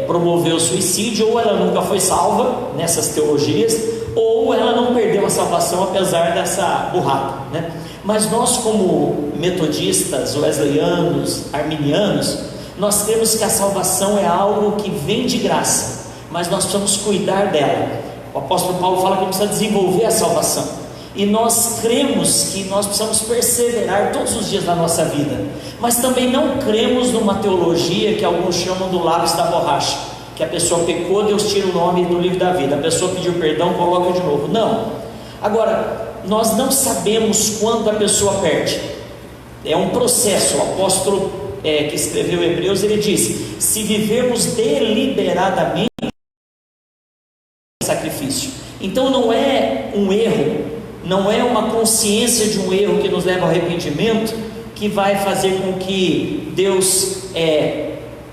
[SPEAKER 2] promoveu o suicídio, ou ela nunca foi salva nessas teologias, ou ela não perdeu a salvação apesar dessa burrada, né? Mas nós, como metodistas, wesleyanos, arminianos, nós temos que a salvação é algo que vem de graça, mas nós precisamos cuidar dela. O apóstolo Paulo fala que precisa desenvolver a salvação, e nós cremos que nós precisamos perseverar todos os dias da nossa vida, mas também não cremos numa teologia que alguns chamam do lápis da borracha, que a pessoa pecou, Deus tira o nome do livro da vida, a pessoa pediu perdão, coloca de novo. Não. Agora, nós não sabemos quando a pessoa perde, é um processo. O apóstolo que escreveu Hebreus, ele diz: se vivermos deliberadamente sacrifício. Então não é um erro, não é uma consciência de um erro que nos leva ao arrependimento que vai fazer com que Deus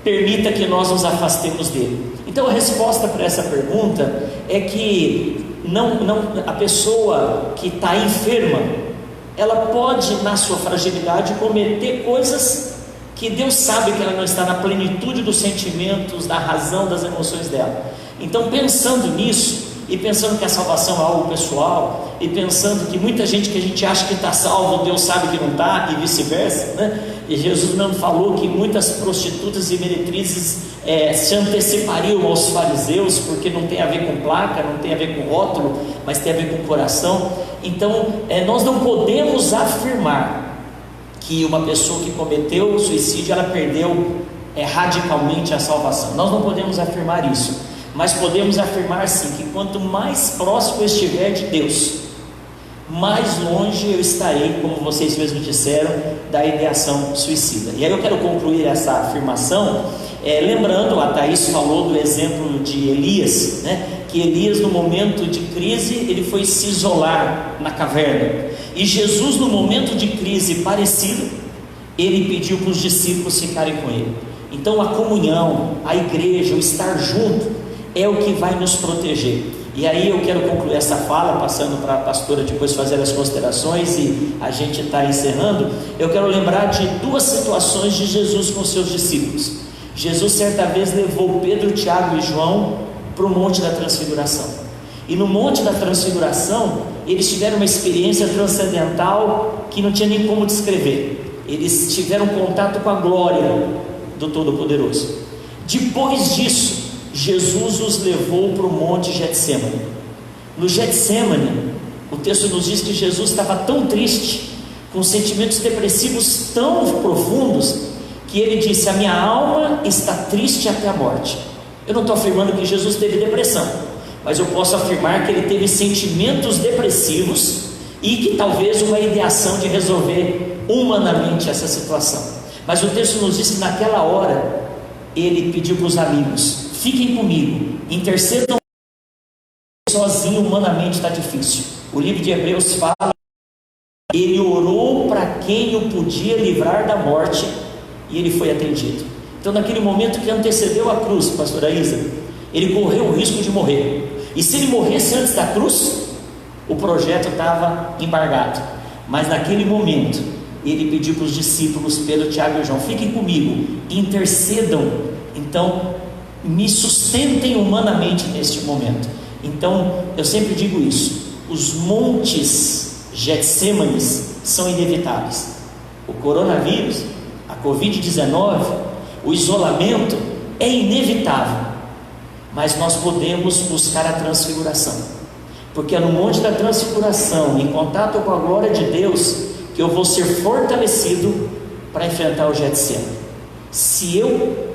[SPEAKER 2] permita que nós nos afastemos dele. Então a resposta para essa pergunta é que a pessoa que está enferma, ela pode, na sua fragilidade, cometer coisas que Deus sabe que ela não está na plenitude dos sentimentos, da razão, das emoções dela. Então, pensando nisso, e pensando que a salvação é algo pessoal, e pensando que muita gente que a gente acha que está salvo, Deus sabe que não está, e vice-versa, né? E Jesus mesmo falou que muitas prostitutas e meretrizes se antecipariam aos fariseus, porque não tem a ver com placa, não tem a ver com rótulo, mas tem a ver com o coração. Então, nós não podemos afirmar que uma pessoa que cometeu o suicídio, ela perdeu radicalmente a salvação. Nós não podemos afirmar isso, mas podemos afirmar sim, que quanto mais próximo eu estiver de Deus, mais longe eu estarei, como vocês mesmos disseram, da ideação suicida. E aí eu quero concluir essa afirmação, lembrando, a Thaís falou do exemplo de Elias, né? Que Elias, no momento de crise, ele foi se isolar na caverna, e Jesus, no momento de crise parecido, ele pediu para os discípulos ficarem com ele. Então a comunhão, a igreja, o estar junto é o que vai nos proteger. E aí eu quero concluir essa fala, passando para a pastora depois fazer as considerações e a gente está encerrando. Eu quero lembrar de duas situações de Jesus com seus discípulos. Jesus certa vez levou Pedro, Tiago e João para o Monte da Transfiguração. E no Monte da Transfiguração, eles tiveram uma experiência transcendental que não tinha nem como descrever. Eles tiveram contato com a glória do Todo-Poderoso. Depois disso, Jesus os levou para o Monte Getsemane. No Getsemane, o texto nos diz que Jesus estava tão triste, com sentimentos depressivos tão profundos, que ele disse: a minha alma está triste até a morte. Eu não estou afirmando que Jesus teve depressão, mas eu posso afirmar que ele teve sentimentos depressivos e que talvez uma ideação de resolver humanamente essa situação. Mas o texto nos diz que naquela hora ele pediu para os amigos: fiquem comigo, intercedam. Sozinho humanamente está difícil. O livro de Hebreus fala: ele orou para quem o podia livrar da morte e ele foi atendido. Então, naquele momento que antecedeu a cruz, pastora Isa, ele correu o risco de morrer. E se ele morresse antes da cruz, o projeto estava embargado. Mas naquele momento, ele pediu para os discípulos, Pedro, Tiago e João: fiquem comigo, intercedam. Então, me sustentem humanamente neste momento. Então, eu sempre digo isso: os montes Getsêmanes são inevitáveis. O coronavírus, a Covid-19, o isolamento é inevitável, mas nós podemos buscar a transfiguração, porque é no Monte da Transfiguração, em contato com a glória de Deus, que eu vou ser fortalecido para enfrentar o Getsemane. Se eu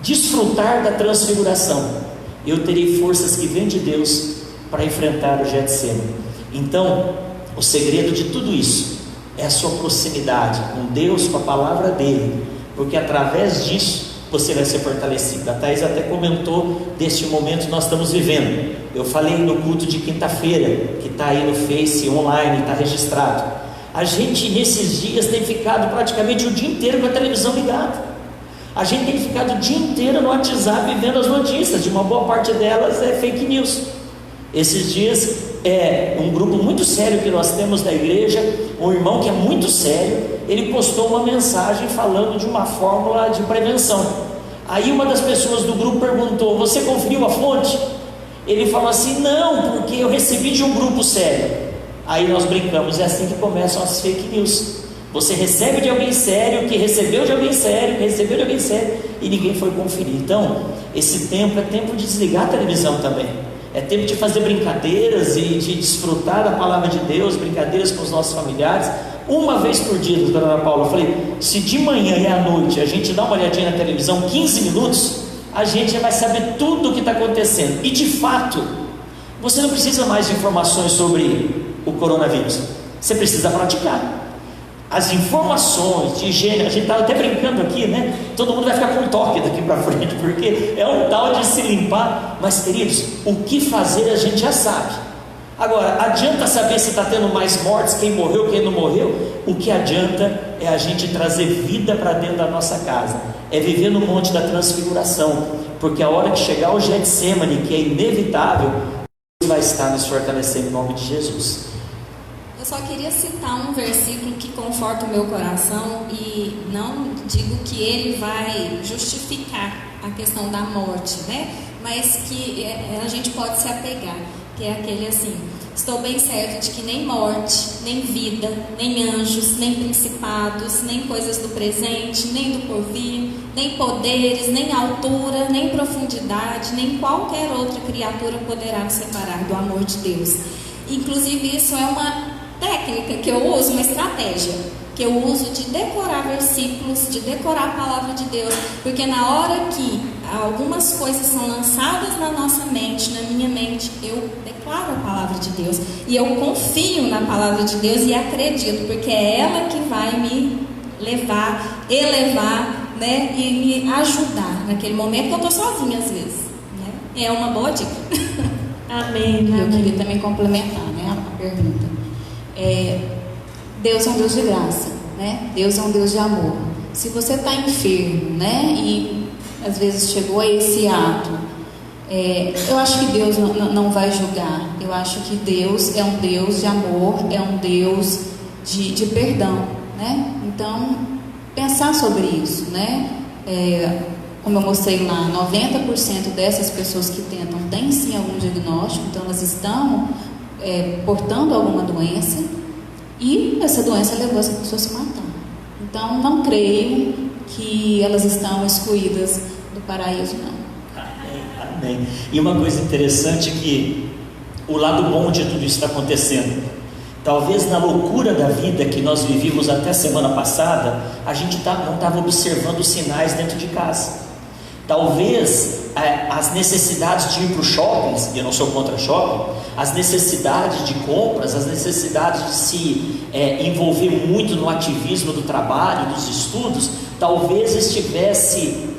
[SPEAKER 2] desfrutar da transfiguração, eu terei forças que vêm de Deus para enfrentar o Getsemane. Então, o segredo de tudo isso é a sua proximidade com Deus, com a palavra dele, porque através disso você vai ser fortalecido. A Thais até comentou deste momento que nós estamos vivendo. Eu falei no culto de quinta-feira, que está aí no Face online, está registrado. A gente nesses dias tem ficado praticamente o dia inteiro com a televisão ligada. A gente tem ficado o dia inteiro no WhatsApp vendo as notícias, de uma boa parte delas é fake news. Esses dias um grupo muito sério que nós temos da igreja, um irmão que é muito sério, ele postou uma mensagem falando de uma fórmula de prevenção. Aí uma das pessoas do grupo perguntou: você conferiu a fonte? Ele falou assim: não, porque eu recebi de um grupo sério. Aí nós brincamos: é assim que começam as fake news. Você recebe de alguém sério, que recebeu de alguém sério, que recebeu de alguém sério, e ninguém foi conferir. Então, esse tempo é tempo de desligar a televisão também. É tempo de fazer brincadeiras e de desfrutar da palavra de Deus, brincadeiras com os nossos familiares. Uma vez por dia, doutora Ana Paula, eu falei: se de manhã e à noite a gente dá uma olhadinha na televisão 15 minutos, a gente já vai saber tudo o que está acontecendo. E de fato, você não precisa mais de informações sobre o coronavírus, você precisa praticar. As informações de higiene, a gente estava até brincando aqui, né? Todo mundo vai ficar com um toque daqui para frente, porque é um tal de se limpar. Mas, queridos, o que fazer a gente já sabe. Agora, adianta saber se está tendo mais mortes, quem morreu, quem não morreu? O que adianta é a gente trazer vida para dentro da nossa casa, é viver no Monte da Transfiguração, porque a hora que chegar o Getsemane, que é inevitável, Deus vai estar nos fortalecendo em nome de Jesus.
[SPEAKER 4] Eu só queria citar um versículo que conforta o meu coração, e não digo que ele vai justificar a questão da morte, né? Mas que a gente pode se apegar, que é aquele assim: estou bem certo de que nem morte, nem vida, nem anjos, nem principados, nem coisas do presente, nem do porvir, nem poderes, nem altura, nem profundidade, nem qualquer outra criatura poderá nos separar do amor de Deus. Inclusive, isso é uma técnica que eu uso, uma estratégia que eu uso de decorar versículos, de decorar a palavra de Deus, porque na hora que algumas coisas são lançadas na nossa mente, na minha mente, eu declaro a palavra de Deus, e eu confio na palavra de Deus e acredito, porque é ela que vai me levar, elevar, né, e me ajudar naquele momento que eu estou sozinha às vezes, né? É uma boa dica.
[SPEAKER 5] Amém.
[SPEAKER 3] Eu queria também complementar, né, a pergunta. Deus é um Deus de graça, né? Deus é um Deus de amor. Se você está enfermo, né, e às vezes chegou a esse ato Eu acho que Deus não vai julgar. Eu acho que Deus é um Deus de amor, é um Deus de perdão, né? Então, pensar sobre isso, né? Como eu mostrei lá, 90% dessas pessoas que tentam têm sim algum diagnóstico, então elas estão portando alguma doença, e essa doença levou essa pessoa a se matar. Então, não creio que elas estão excluídas do paraíso, não.
[SPEAKER 2] Amém. E uma coisa interessante é que o lado bom de tudo isso está acontecendo. Talvez na loucura da vida que nós vivíamos até semana passada, a gente não estava observando os sinais dentro de casa. Talvez as necessidades de ir para o shopping, e eu não sou contra shopping, as necessidades de compras, as necessidades de se envolver muito no ativismo do trabalho, dos estudos, talvez estivesse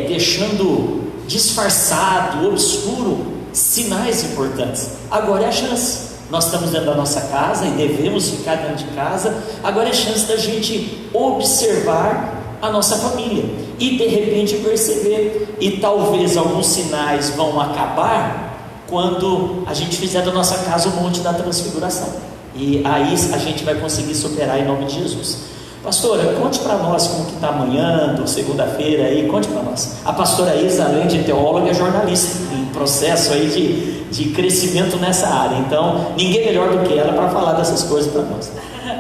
[SPEAKER 2] deixando disfarçado, obscuro, sinais importantes. Agora é a chance. Nós estamos dentro da nossa casa e devemos ficar dentro de casa. Agora é a chance da gente observar a nossa família e de repente perceber, e talvez alguns sinais vão acabar quando a gente fizer da nossa casa o monte da transfiguração, e aí a gente vai conseguir superar em nome de Jesus. Pastora, conte para nós como que está amanhã, segunda-feira aí, conte para nós. A pastora Isa, além de teóloga, é jornalista, em processo aí de crescimento nessa área, então ninguém melhor do que ela para falar dessas coisas para nós.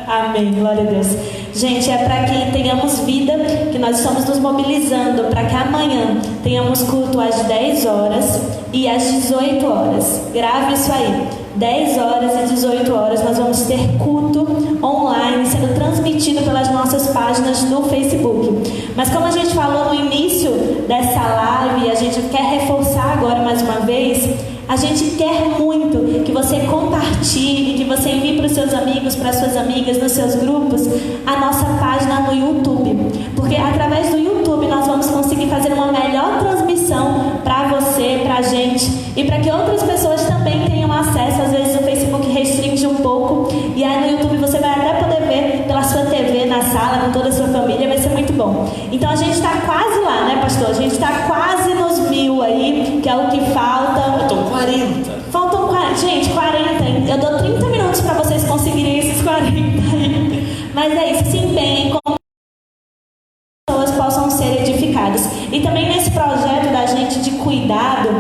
[SPEAKER 5] Amém, glória a Deus. Gente, é para que tenhamos vida, que nós estamos nos mobilizando para que amanhã tenhamos culto às 10 horas e às 18 horas. Grave isso aí. 10 horas e 18 horas nós vamos ter culto online sendo transmitido pelas nossas páginas no Facebook. Mas como a gente falou no início dessa live, e a gente quer reforçar agora mais uma vez, a gente quer muito que você compartilhe, que você envie para os seus amigos, para as suas amigas, nos seus grupos, a nossa página no YouTube. Porque através do YouTube nós vamos conseguir fazer uma melhor transmissão para você, para a gente, e para que outras pessoas também tenham acesso. Às vezes o Facebook restringe um pouco, e aí no YouTube você vai até poder ver pela sua TV na sala, com toda a sua família, vai ser muito bom. Então a gente está quase lá, né, pastor? A gente está quase nos 1000 aí, que é o que falta.
[SPEAKER 2] Faltam 40.
[SPEAKER 5] Faltam 40. Gente, 40. Eu dou 30 minutos para vocês conseguirem esses 40 aí. Mas é isso, se empenhem com pessoas possam ser edificadas. E também nesse projeto da gente de cuidado,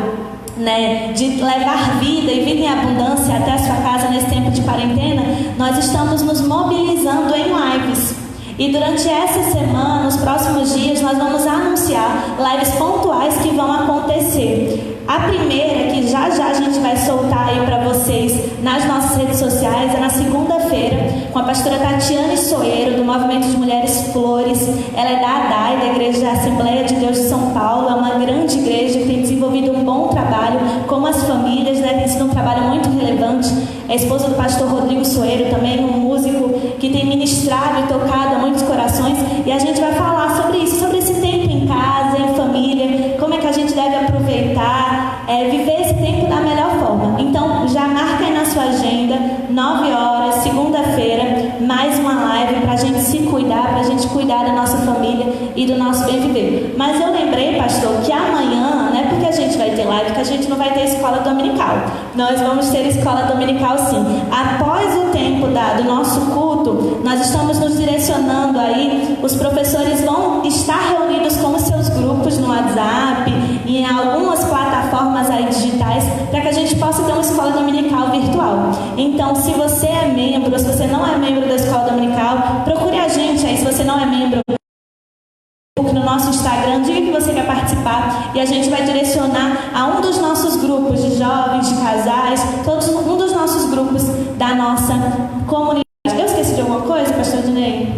[SPEAKER 5] né, de levar vida e vida em abundância até a sua casa nesse tempo de quarentena, nós estamos nos mobilizando em lives. E durante essa semana, nos próximos dias, nós vamos anunciar lives pontuais que vão acontecer. A primeira, que já a gente vai soltar aí para vocês nas nossas redes sociais, é na segunda-feira, com a pastora Tatiane Soeiro, do Movimento de Mulheres Flores. Ela é da ADAI, da Igreja da Assembleia de Deus de São Paulo. É uma grande igreja que tem desenvolvido um bom trabalho com as famílias, né? Tem sido um trabalho muito relevante. É esposa do pastor Rodrigo Soeiro, também um músico que tem ministrado e tocado a muitos corações. E a gente vai falar sobre isso, sobre esse tempo em casa, em família, como é que a gente deve aproveitar, viver esse tempo da melhor forma. Então, já marca aí na sua agenda, 9 horas, segunda-feira, mais uma live para a gente se cuidar, para a gente cuidar da nossa família e do nosso bem viver. Mas eu lembrei, pastor, que amanhã, não é porque a gente vai ter live, que a gente não vai ter escola dominical. Nós vamos ter escola dominical sim. Após o tempo do nosso culto, nós estamos nos direcionando aí, os professores vão estar reunidos com os seus grupos no WhatsApp e em algumas plataformas aí digitais, para que a gente possa ter uma escola dominical virtual. Então, se você é membro, ou se você não é membro da escola dominical, procure a gente aí. Se você não é membro, no nosso Instagram, diga que você quer participar e a gente vai direcionar a um dos nossos grupos de jovens, de casais, um dos nossos grupos da nossa comunidade. Eu esqueci de alguma coisa, pastor Dinei?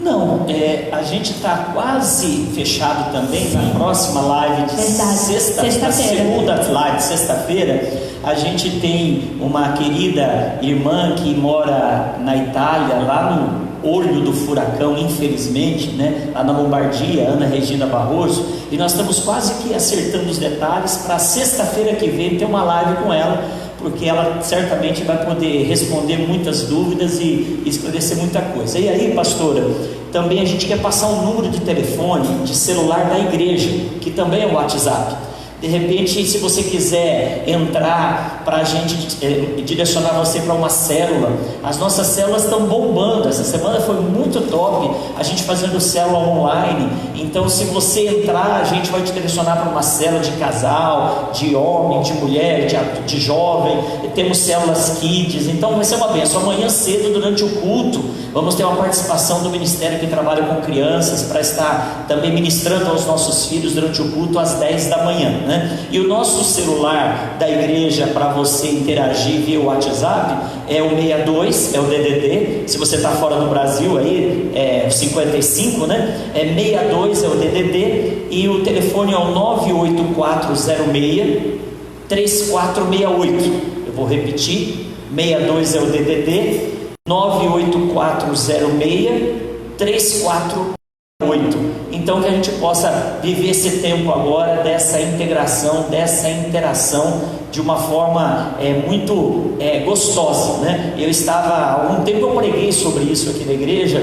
[SPEAKER 2] Não, a gente está quase fechado também. Sim. Na próxima live de sexta-feira, segunda live de sexta-feira, a gente tem uma querida irmã que mora na Itália, lá no olho do furacão, infelizmente, né? Lá na Lombardia, Ana Regina Barroso, e nós estamos quase que acertando os detalhes para sexta-feira que vem ter uma live com ela, porque ela certamente vai poder responder muitas dúvidas e esclarecer muita coisa. E aí, pastora, também a gente quer passar um número de telefone, de celular da igreja, que também é o WhatsApp. De repente, se você quiser entrar para a gente direcionar você para uma célula, as nossas células estão bombando. Essa semana foi muito top, a gente fazendo célula online. Então, se você entrar, a gente vai te direcionar para uma célula de casal, de homem, de mulher, de jovem. Temos células kids, então vai ser uma bênção. Amanhã cedo, durante o culto, vamos ter uma participação do ministério que trabalha com crianças, para estar também ministrando aos nossos filhos durante o culto às 10 da manhã, né? E o nosso celular da igreja para você interagir via WhatsApp é o 62, é o DDD. Se você está fora do Brasil aí, é 55, né? É 62, é o DDD, e o telefone é o 98406 3468. Eu vou repetir: 62 é o DDD, 98406 3468. Então, que a gente possa viver esse tempo agora dessa integração, dessa interação de uma forma muito gostosa, né? Eu estava, há algum tempo eu preguei sobre isso aqui na igreja,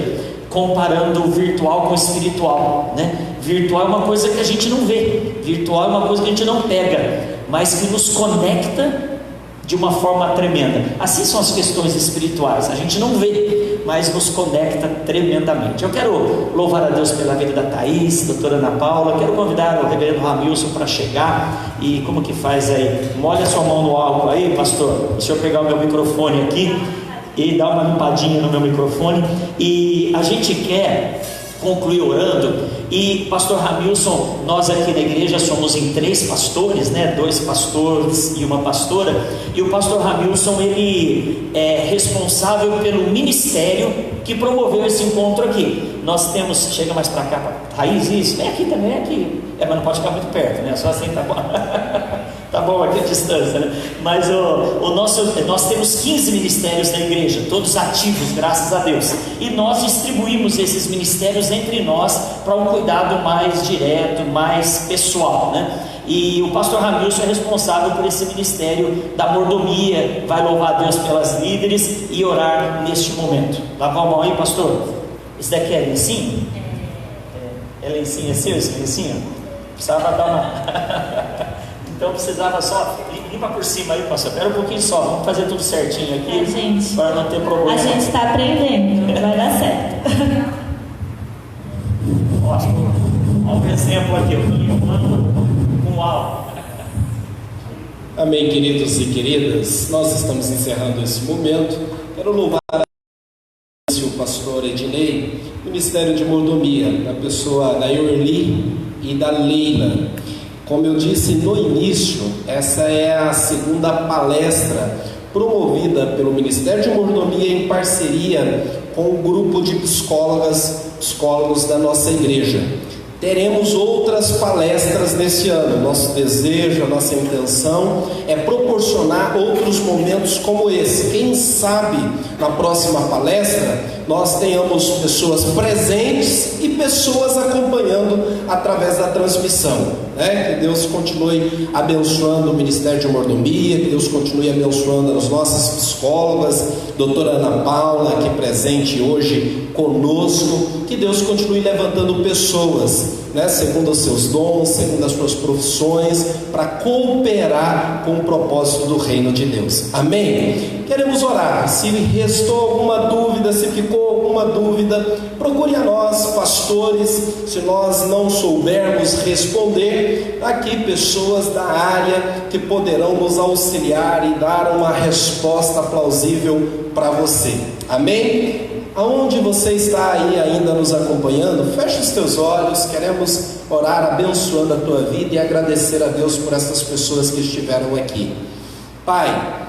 [SPEAKER 2] comparando o virtual com o espiritual, né? Virtual é uma coisa que a gente não vê, virtual é uma coisa que a gente não pega, mas que nos conecta de uma forma tremenda. Assim são as questões espirituais, a gente não vê, mas nos conecta tremendamente. Eu quero louvar a Deus pela vida da Thaís, doutora Ana Paula. Quero convidar o reverendo Ramilson para chegar. E como que faz aí? Molha sua mão no álcool aí, pastor. Deixa eu pegar o meu microfone aqui e dar uma limpadinha no meu microfone. E a gente quer concluir orando. E pastor Ramilson, nós aqui na igreja somos em 3 pastores, né? 2 pastores e uma pastora. E o pastor Ramilson, ele é responsável pelo ministério que promoveu esse encontro aqui. Nós temos, chega mais para cá, Raiz, isso, vem aqui também, aqui. Mas não pode ficar muito perto, né? Só assim tá bom. Tá bom aqui a distância, né? Mas nós temos 15 ministérios na igreja, todos ativos, graças a Deus. E nós distribuímos esses ministérios entre nós para um cuidado mais direto, mais pessoal, né? E o pastor Ramilson é responsável por esse ministério da mordomia. Vai louvar a Deus pelas líderes e orar neste momento. Lava a mão aí, pastor. Esse daqui é lencinho? É lencinho, é seu esse lencinho? Precisava dar uma... Então precisava só limpa por cima aí, pastor. Espera um pouquinho só, vamos fazer tudo certinho aqui,
[SPEAKER 5] gente,
[SPEAKER 2] para não ter problema.
[SPEAKER 5] A gente está aprendendo, vai dar certo.
[SPEAKER 2] Ótimo. Olha um exemplo aqui, eu estou limpando com álcool.
[SPEAKER 1] Amém, queridos e queridas. Nós estamos encerrando esse momento. Quero louvar o pastor Ednei, Ministério de Mordomia, na pessoa da Eurli e da Leila. Como eu disse no início, essa é a segunda palestra promovida pelo Ministério de Mordomia em parceria com o grupo de psicólogos da nossa igreja. Teremos outras palestras nesse ano. Nosso desejo, a nossa intenção é proporcionar outros momentos como esse. Quem sabe na próxima palestra nós tenhamos pessoas presentes e pessoas acompanhando através da transmissão, né? Que Deus continue abençoando o Ministério de Mordomia, que Deus continue abençoando as nossas psicólogas, doutora Ana Paula, aqui presente hoje conosco, que Deus continue levantando pessoas, né, segundo os seus dons, segundo as suas profissões, para cooperar com o propósito do reino de Deus. Amém? Queremos orar. Se restou alguma dúvida, se ficou alguma dúvida, procure a nós, pastores. Se nós não soubermos responder, aqui pessoas da área que poderão nos auxiliar e dar uma resposta plausível para você. Amém? Aonde você está aí ainda nos acompanhando, feche os teus olhos. Queremos orar abençoando a tua vida e agradecer a Deus por essas pessoas que estiveram aqui. Pai,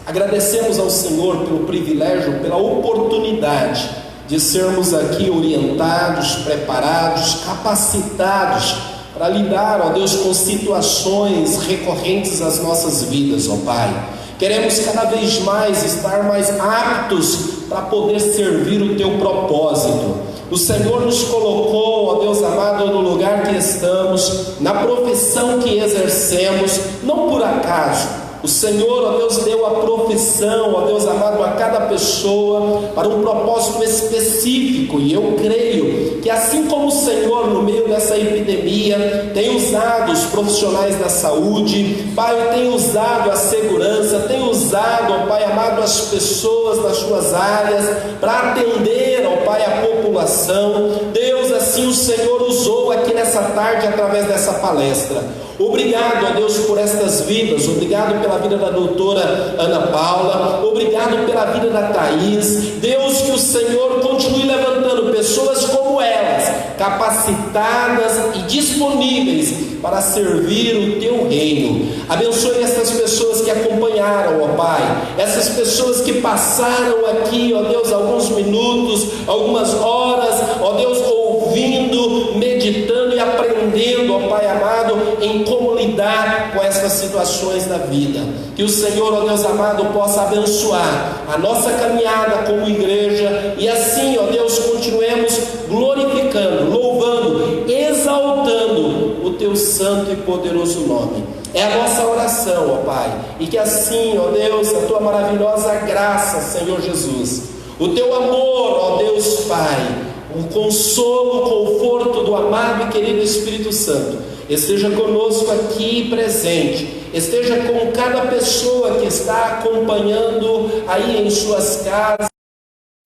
[SPEAKER 1] agradecemos ao Senhor pelo privilégio, pela oportunidade de sermos aqui orientados, preparados, capacitados para lidar, ó Deus, com situações recorrentes às nossas vidas, ó Pai. Queremos cada vez mais estar mais aptos para poder servir o Teu propósito. O Senhor nos colocou, ó Deus amado, no lugar que estamos, na profissão que exercemos, não por acaso, O Senhor, ó Deus, deu a profissão, ó Deus amado, a cada pessoa para um propósito específico, e eu creio que assim como o Senhor, no meio dessa epidemia, tem usado os profissionais da saúde, Pai, tem usado a segurança, tem usado, ó Pai amado, as pessoas nas suas áreas para atender, ó Pai, a população. Deus, assim o Senhor usou aqui nessa tarde através dessa palestra. Obrigado, ó Deus, por estas vidas. Obrigado pela vida da doutora Ana Paula. Obrigado pela vida da Thaís. Deus, que o Senhor continue levantando pessoas como elas, capacitadas e disponíveis para servir o Teu reino. Abençoe essas pessoas que acompanharam, ó Pai, essas pessoas que passaram aqui, ó Deus, alguns minutos, algumas horas, ó Deus, ouvindo, meditando e aprendendo, ó Pai amado, em como lidar com essas situações da vida. Que o Senhor, ó Deus amado, possa abençoar a nossa caminhada como igreja, e assim, ó Deus, continuemos glorificando, louvando, exaltando o Teu santo e poderoso nome. É a nossa oração, ó Pai, e que assim, ó Deus, a Tua maravilhosa graça, Senhor Jesus, o Teu amor, ó Deus Pai, o consolo, o conforto do amado e querido Espírito Santo esteja conosco aqui presente, esteja com cada pessoa que está acompanhando aí em suas casas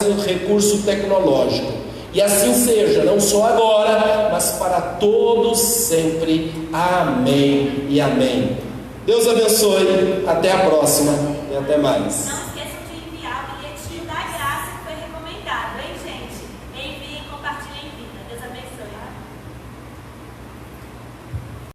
[SPEAKER 1] o recurso tecnológico, e assim seja, não só agora, mas para todos sempre. Amém e amém. Deus abençoe, até a próxima e até mais.